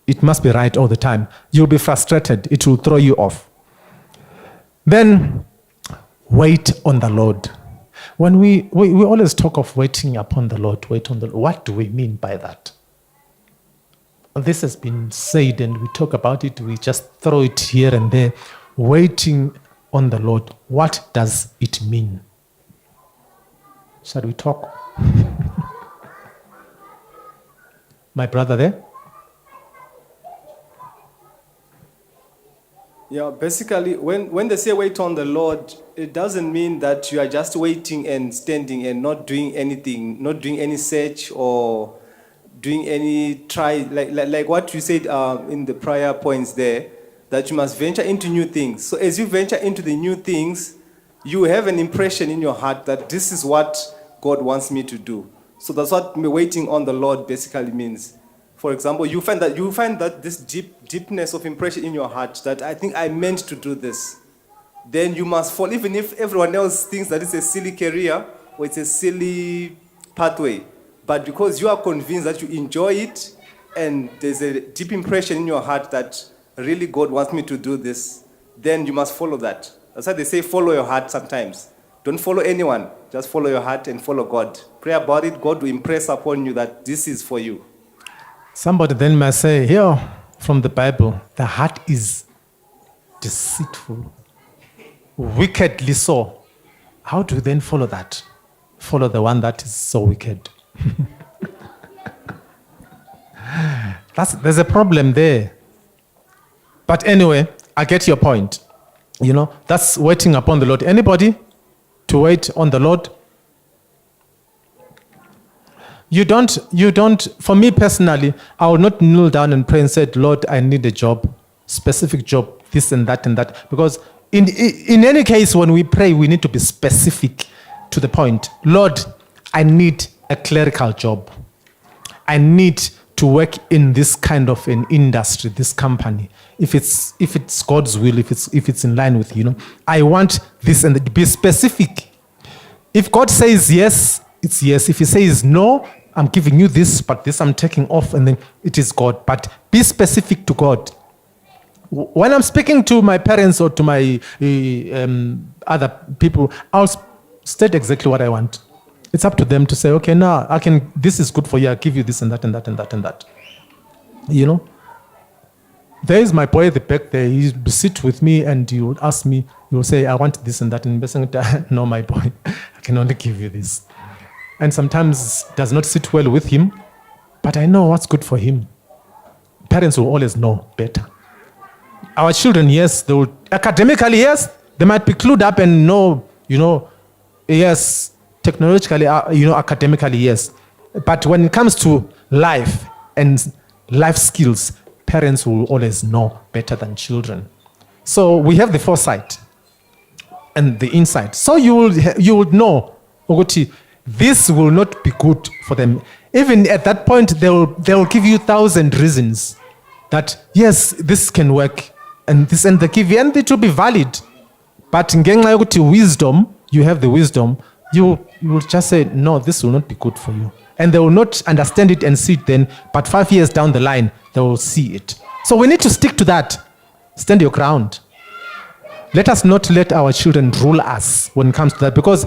it must be right all the time. You'll be frustrated. It will throw you off. Then wait on the Lord. When we always talk of waiting upon the Lord, wait on the Lord. What do we mean by that? This has been said and we talk about it. We just throw it here and there. Waiting on the Lord. What does it mean? Shall we talk? My brother there? Yeah, basically, when they say wait on the Lord, it doesn't mean that you are just waiting and standing and not doing anything, not doing any search or doing any try, like what you said in the prior points there, that you must venture into new things. So as you venture into the new things, you have an impression in your heart that this is what God wants me to do. So that's what waiting on the Lord basically means. For example, you find that this deepness of impression in your heart that I think I meant to do this. Then you must follow, even if everyone else thinks that it's a silly career or it's a silly pathway. But because you are convinced that you enjoy it and there's a deep impression in your heart that really God wants me to do this, then you must follow that. That's why they say follow your heart sometimes. Don't follow anyone. Just follow your heart and follow God. Pray about it. God will impress upon you that this is for you. Somebody then might say, here from the Bible, the heart is deceitful, wickedly so. How do you then follow that? Follow the one that is so wicked. There's a problem there. But anyway, I get your point. That's waiting upon the Lord. Anybody to wait on the Lord? You don't, for me personally, I will not kneel down and pray and say, Lord, I need a job, specific job, this and that, because in any case, when we pray, we need to be specific to the point. Lord, I need a clerical job. I need to work in this kind of an industry, this company. If it's God's will, if it's in line with, I want this, and be specific. If God says yes, it's yes. If he says no, I'm giving you this, but this I'm taking off, and then it is God. But be specific to God. When I'm speaking to my parents or to my other people, I'll state exactly what I want. It's up to them to say, okay, now this is good for you. I'll give you this and that and that and that and that. There is my boy at the back there. He will sit with me and he will ask me, he will say, I want this and that. And no, my boy, I can only give you this. And sometimes it does not sit well with him, but I know what's good for him. Parents will always know better. Our children, yes, they will, academically, yes, they might be clued up and know, yes, technologically, academically, yes. But when it comes to life and life skills, parents will always know better than children. So we have the foresight and the insight. So you would know, Ogoti, this will not be good for them. Even at that point, they will give you 1,000 reasons that, yes, this can work, and this, and they give you, and it will be valid. But in wisdom, you have the wisdom, you will just say, no, this will not be good for you. And they will not understand it and see it then, but 5 years down the line, they will see it. So we need to stick to that. Stand your ground. Let us not let our children rule us when it comes to that, because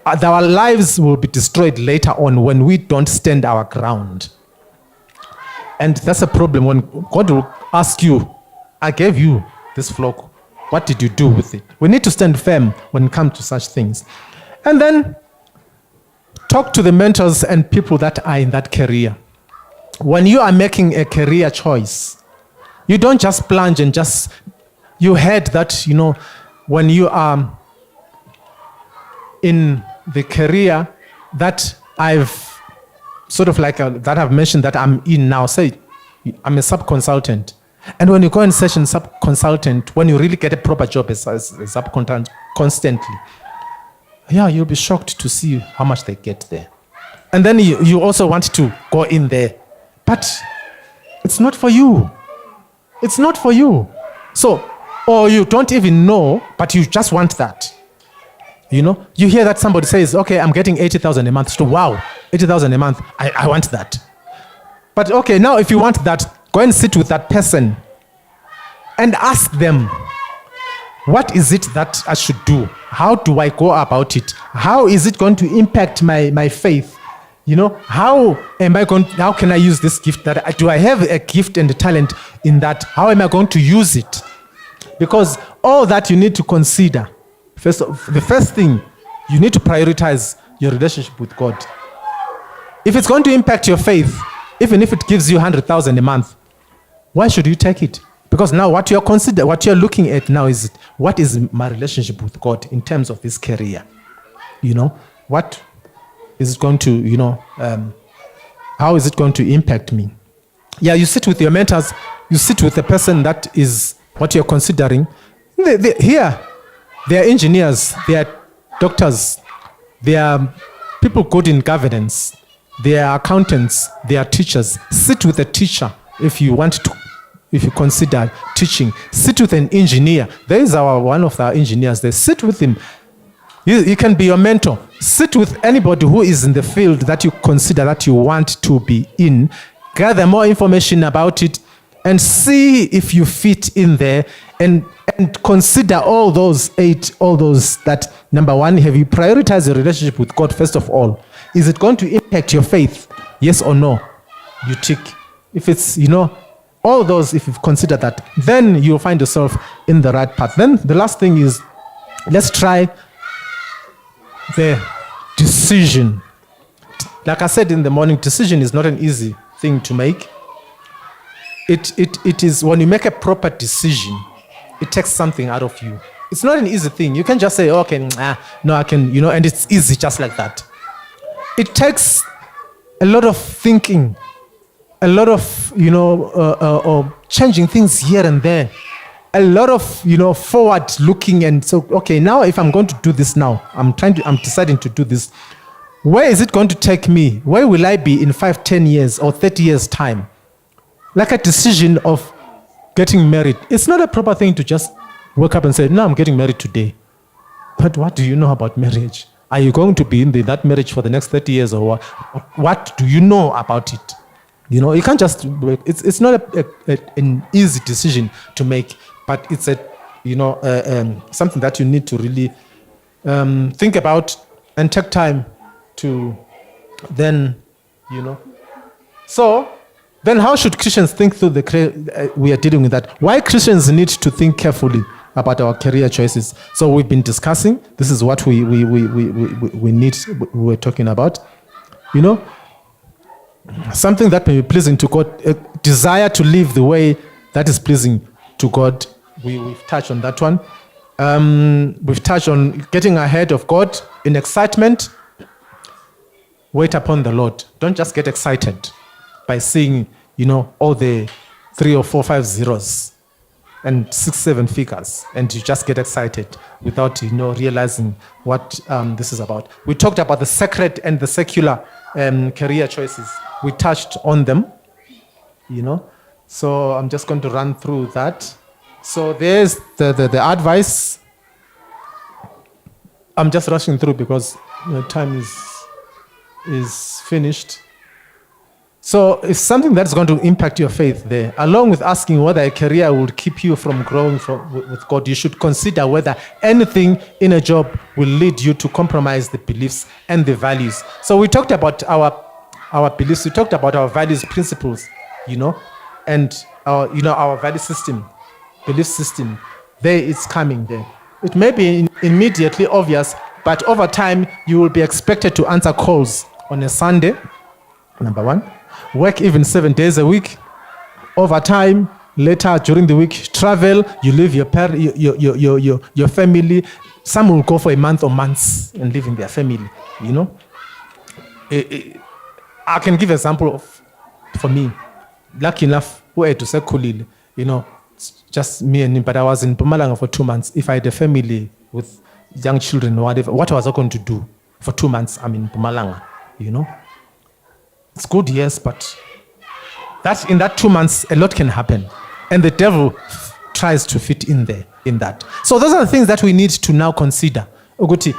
our lives will be destroyed later on when we don't stand our ground. And that's a problem when God will ask you, I gave you this flock. What did you do with it? We need to stand firm when it comes to such things. And then talk to the mentors and people that are in that career. When you are making a career choice, you don't just plunge and you heard that, when you are in the career that I've sort of like that I've mentioned that I'm in now, say I'm a sub-consultant. And when you go in session sub-consultant, when you really get a proper job as a sub-consultant constantly, you'll be shocked to see how much they get there. And then you also want to go in there. But it's not for you. It's not for you. So, or you don't even know, but you just want that. You hear that somebody says, okay, I'm getting 80,000 a month. So, wow, 80,000 a month. I want that. But okay, now if you want that, go and sit with that person and ask them, what is it that I should do? How do I go about it? How is it going to impact my faith? How can I use this gift? Do I have a gift and a talent in that? How am I going to use it? Because all that you need to consider. The first thing, you need to prioritize your relationship with God. If it's going to impact your faith, even if it gives you 100,000 a month, why should you take it? Because now what you're looking at now is, what is my relationship with God in terms of this career? What is it going to, how is it going to impact me? You sit with your mentors, you sit with the person that is what you're considering. Here, they are engineers, they are doctors, they are people good in governance, they are accountants, they are teachers. Sit with a teacher if you consider teaching. Sit with an engineer. There is one of our engineers there. Sit with him. He can be your mentor. Sit with anybody who is in the field that you consider that you want to be in. Gather more information about it and see if you fit in there, and consider all those that, number one, have you prioritized your relationship with God first of all? Is it going to impact your faith? Yes or no? You tick. If it's, all those, if you've considered that, then you'll find yourself in the right path. Then the last thing is, let's try the decision. Like I said in the morning, decision is not an easy thing to make. It is, when you make a proper decision, it takes something out of you. It's not an easy thing. You can just say, okay, no, I can, and it's easy just like that. It takes a lot of thinking, a lot of, changing things here and there. a lot of, forward looking. And so, okay, now if I'm going to do this now, I'm deciding to do this. Where is it going to take me? Where will I be in 5, 10 years or 30 years time? Like a decision of getting married. It's not a proper thing to just wake up and say, no, I'm getting married today. But what do you know about marriage? Are you going to be in that marriage for the next 30 years or what? What do you know about it? You can't just, it's not an easy decision to make, but it's something that you need to really think about and take time to then, So, then how should Christians think through we are dealing with that? Why Christians need to think carefully about our career choices? So we've been discussing, this is what we were talking about. Something that may be pleasing to God, a desire to live the way that is pleasing to God. We've touched on that one. We've touched on getting ahead of God in excitement. Wait upon the Lord. Don't just get excited by seeing, all the 3 or 4, 5 zeros and 6, 7 figures, and you just get excited without, realizing what this is about. We talked about the sacred and the secular career choices. We touched on them, So I'm just going to run through that. So there's the advice. I'm just rushing through because time is finished. So it's something that's going to impact your faith there. Along with asking whether a career will keep you from growing with God, you should consider whether anything in a job will lead you to compromise the beliefs and the values. So we talked about our beliefs. We talked about our values, principles, and our value system, belief system. There it's coming there. It may be immediately obvious, but over time you will be expected to answer calls on a Sunday, number one. Work even 7 days a week. Over time, later during the week, travel. You leave your family. Some will go for a month or months and live in their family. I can give an example for me. Lucky enough, who had to say Kulile, just me and him. But I was in Mpumalanga for 2 months. If I had a family with young children or whatever, what was I going to do for 2 months? I'm in Mpumalanga, It's good, yes, but in that 2 months, a lot can happen. And the devil tries to fit in there, in that. So those are the things that we need to now consider. Oguti,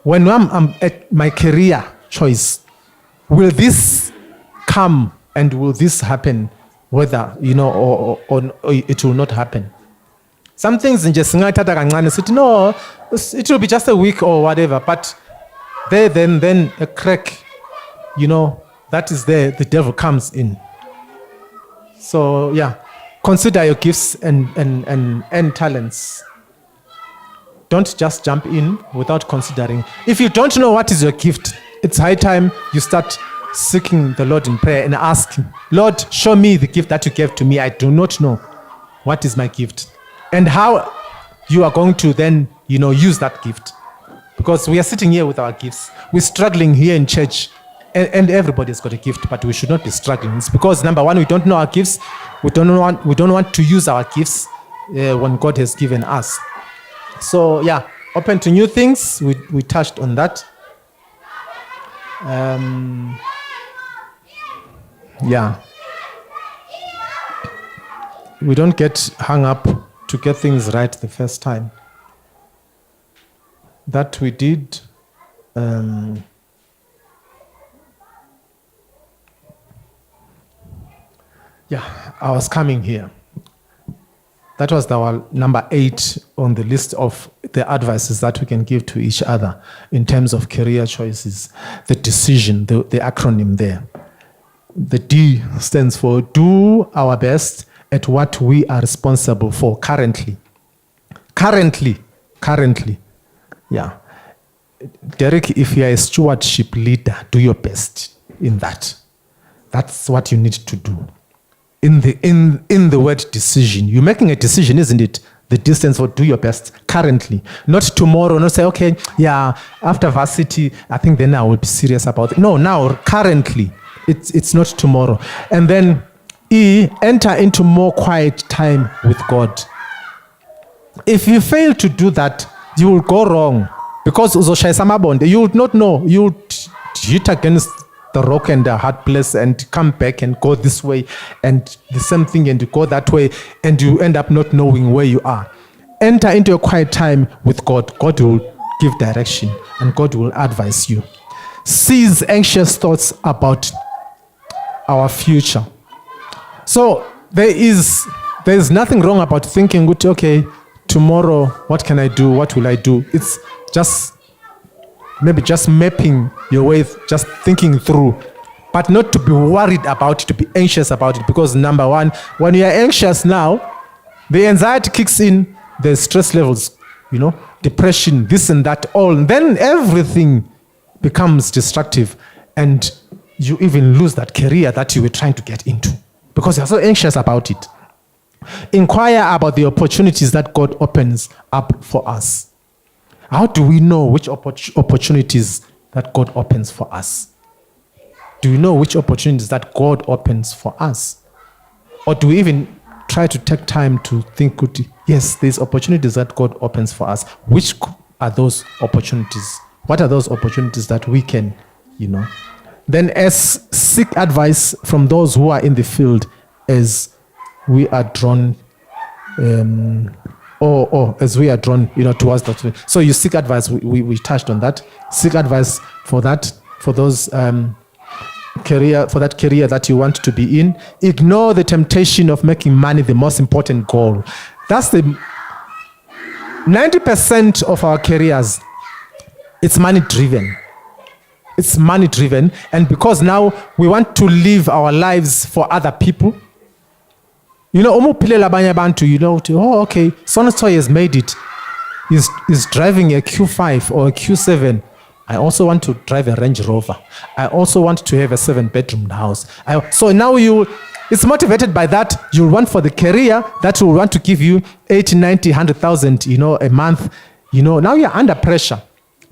when I'm at my career choice, will this come and will this happen, whether, or it will not happen? Some things in just no, it will be just a week or whatever, but then a crack, that is there, the devil comes in. So yeah, consider your gifts and talents. Don't just jump in without considering. If you don't know what is your gift, it's high time you start seeking the Lord in prayer and asking, Lord, show me the gift that you gave to me. I do not know what is my gift and how you are going to then, use that gift. Because we are sitting here with our gifts. We're struggling here in church. And everybody's got a gift, but we should not be struggling. It's because, number one, we don't know our gifts. We don't want to use our gifts when God has given us. So, yeah, open to new things. We touched on that. Yeah. We don't get hung up to get things right the first time. That we did. Yeah, I was coming here. That was our number 8 on the list of the advices that we can give to each other in terms of career choices. The decision, the acronym there. The D stands for do our best at what we are responsible for currently. Currently. Yeah. Derek, if you are a stewardship leader, do your best in that. That's what you need to do. In the word decision, you're making a decision, isn't it? The distance for do your best currently, not tomorrow. Not say, okay, yeah, after varsity, I think then I will be serious about it. No, now currently, it's not tomorrow. And then E, enter into more quiet time with God. If you fail to do that, you will go wrong. Because you would not know. You would hit against the rock and the hard place and come back and go this way and the same thing and you go that way and you end up not knowing where you are. Enter into a quiet time with God. God will give direction and God will advise you. Cease anxious thoughts about our future. So there is nothing wrong about thinking, okay, tomorrow, what can I do? What will I do? It's just mapping your way, just thinking through, but not to be worried about it, to be anxious about it. Because number one, when you are anxious now, the anxiety kicks in, the stress levels, depression, this and that, all. And then everything becomes destructive and you even lose that career that you were trying to get into because you're so anxious about it. Inquire about the opportunities that God opens up for us. How do we know which opportunities that God opens for us? Do we know which opportunities that God opens for us? Or do we even try to take time to think, yes, there's opportunities that God opens for us. Which are those opportunities? What are those opportunities that we can, Then seek advice from those who are in the field as we are drawn as we are drawn, towards that. So you seek advice. We touched on that. Seek advice for that, for those career that you want to be in. Ignore the temptation of making money the most important goal. That's the 90% of our careers. It's money driven. It's money driven, and because now we want to live our lives for other people. Okay, so-and-so has made it. He's driving a Q5 or a Q7. I also want to drive a Range Rover. I also want to have a 7-bedroom house. So now it's motivated by that. You want for the career that will want to give you 80, 90, 100,000, a month. Now you're under pressure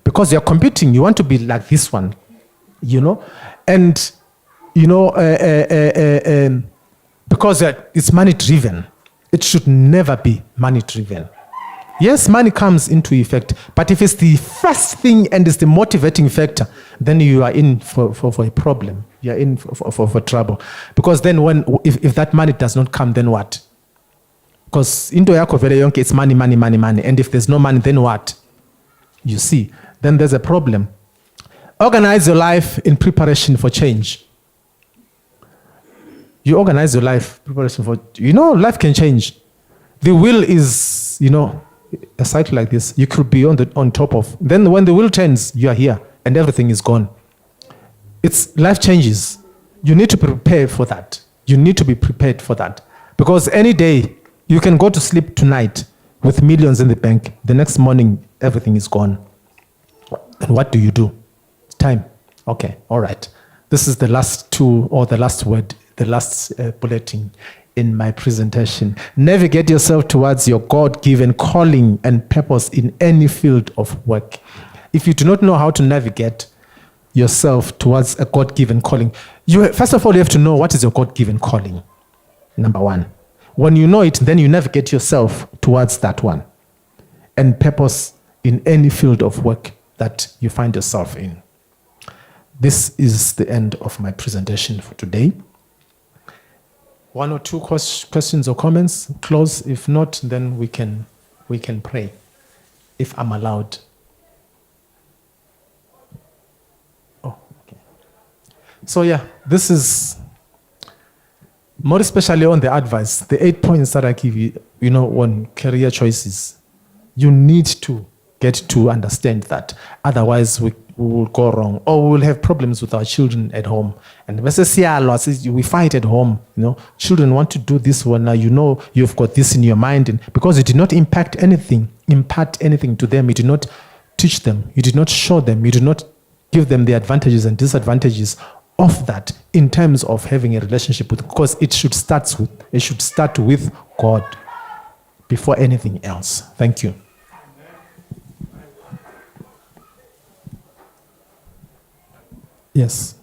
because you're competing. You want to be like this one, and, because it's money driven. It should never be money driven. Yes, money comes into effect, but if it's the first thing and it's the motivating factor, then you are in for a problem. You're in for trouble. Because then if that money does not come, then what? Because into yako vele yonke, it's money. And if there's no money, then what? You see, then there's a problem. Organize your life in preparation for change. You organize your life preparation for, life can change. The wheel is, a cycle like this. You could be on top of. Then when the wheel turns, you are here and everything is gone. It's life changes. You need to prepare for that. You need to be prepared for that. Because any day, you can go to sleep tonight with millions in the bank. The next morning, everything is gone. And what do you do? Time. Okay, all right. This is the last word, the last bulletin in my presentation. Navigate yourself towards your God-given calling and purpose in any field of work. If you do not know how to navigate yourself towards a God-given calling, first of all, you have to know what is your God-given calling. Number one. When you know it, then you navigate yourself towards that one. And purpose in any field of work that you find yourself in. This is the end of my presentation for today. One or two questions or comments? Close. If not, then we can pray, if I'm allowed. Oh, okay. So this is more especially on the advice, the 8 points that I give you, on career choices. You need to get to understand that. Otherwise, we will go wrong, or we will have problems with our children at home. And we fight at home. Children want to do this one. Now you've got this in your mind, and because you did not impart anything to them, you did not teach them, you did not show them, you did not give them the advantages and disadvantages of that in terms of having a relationship with. Because it should start with God before anything else. Thank you. Yes.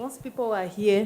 most people are here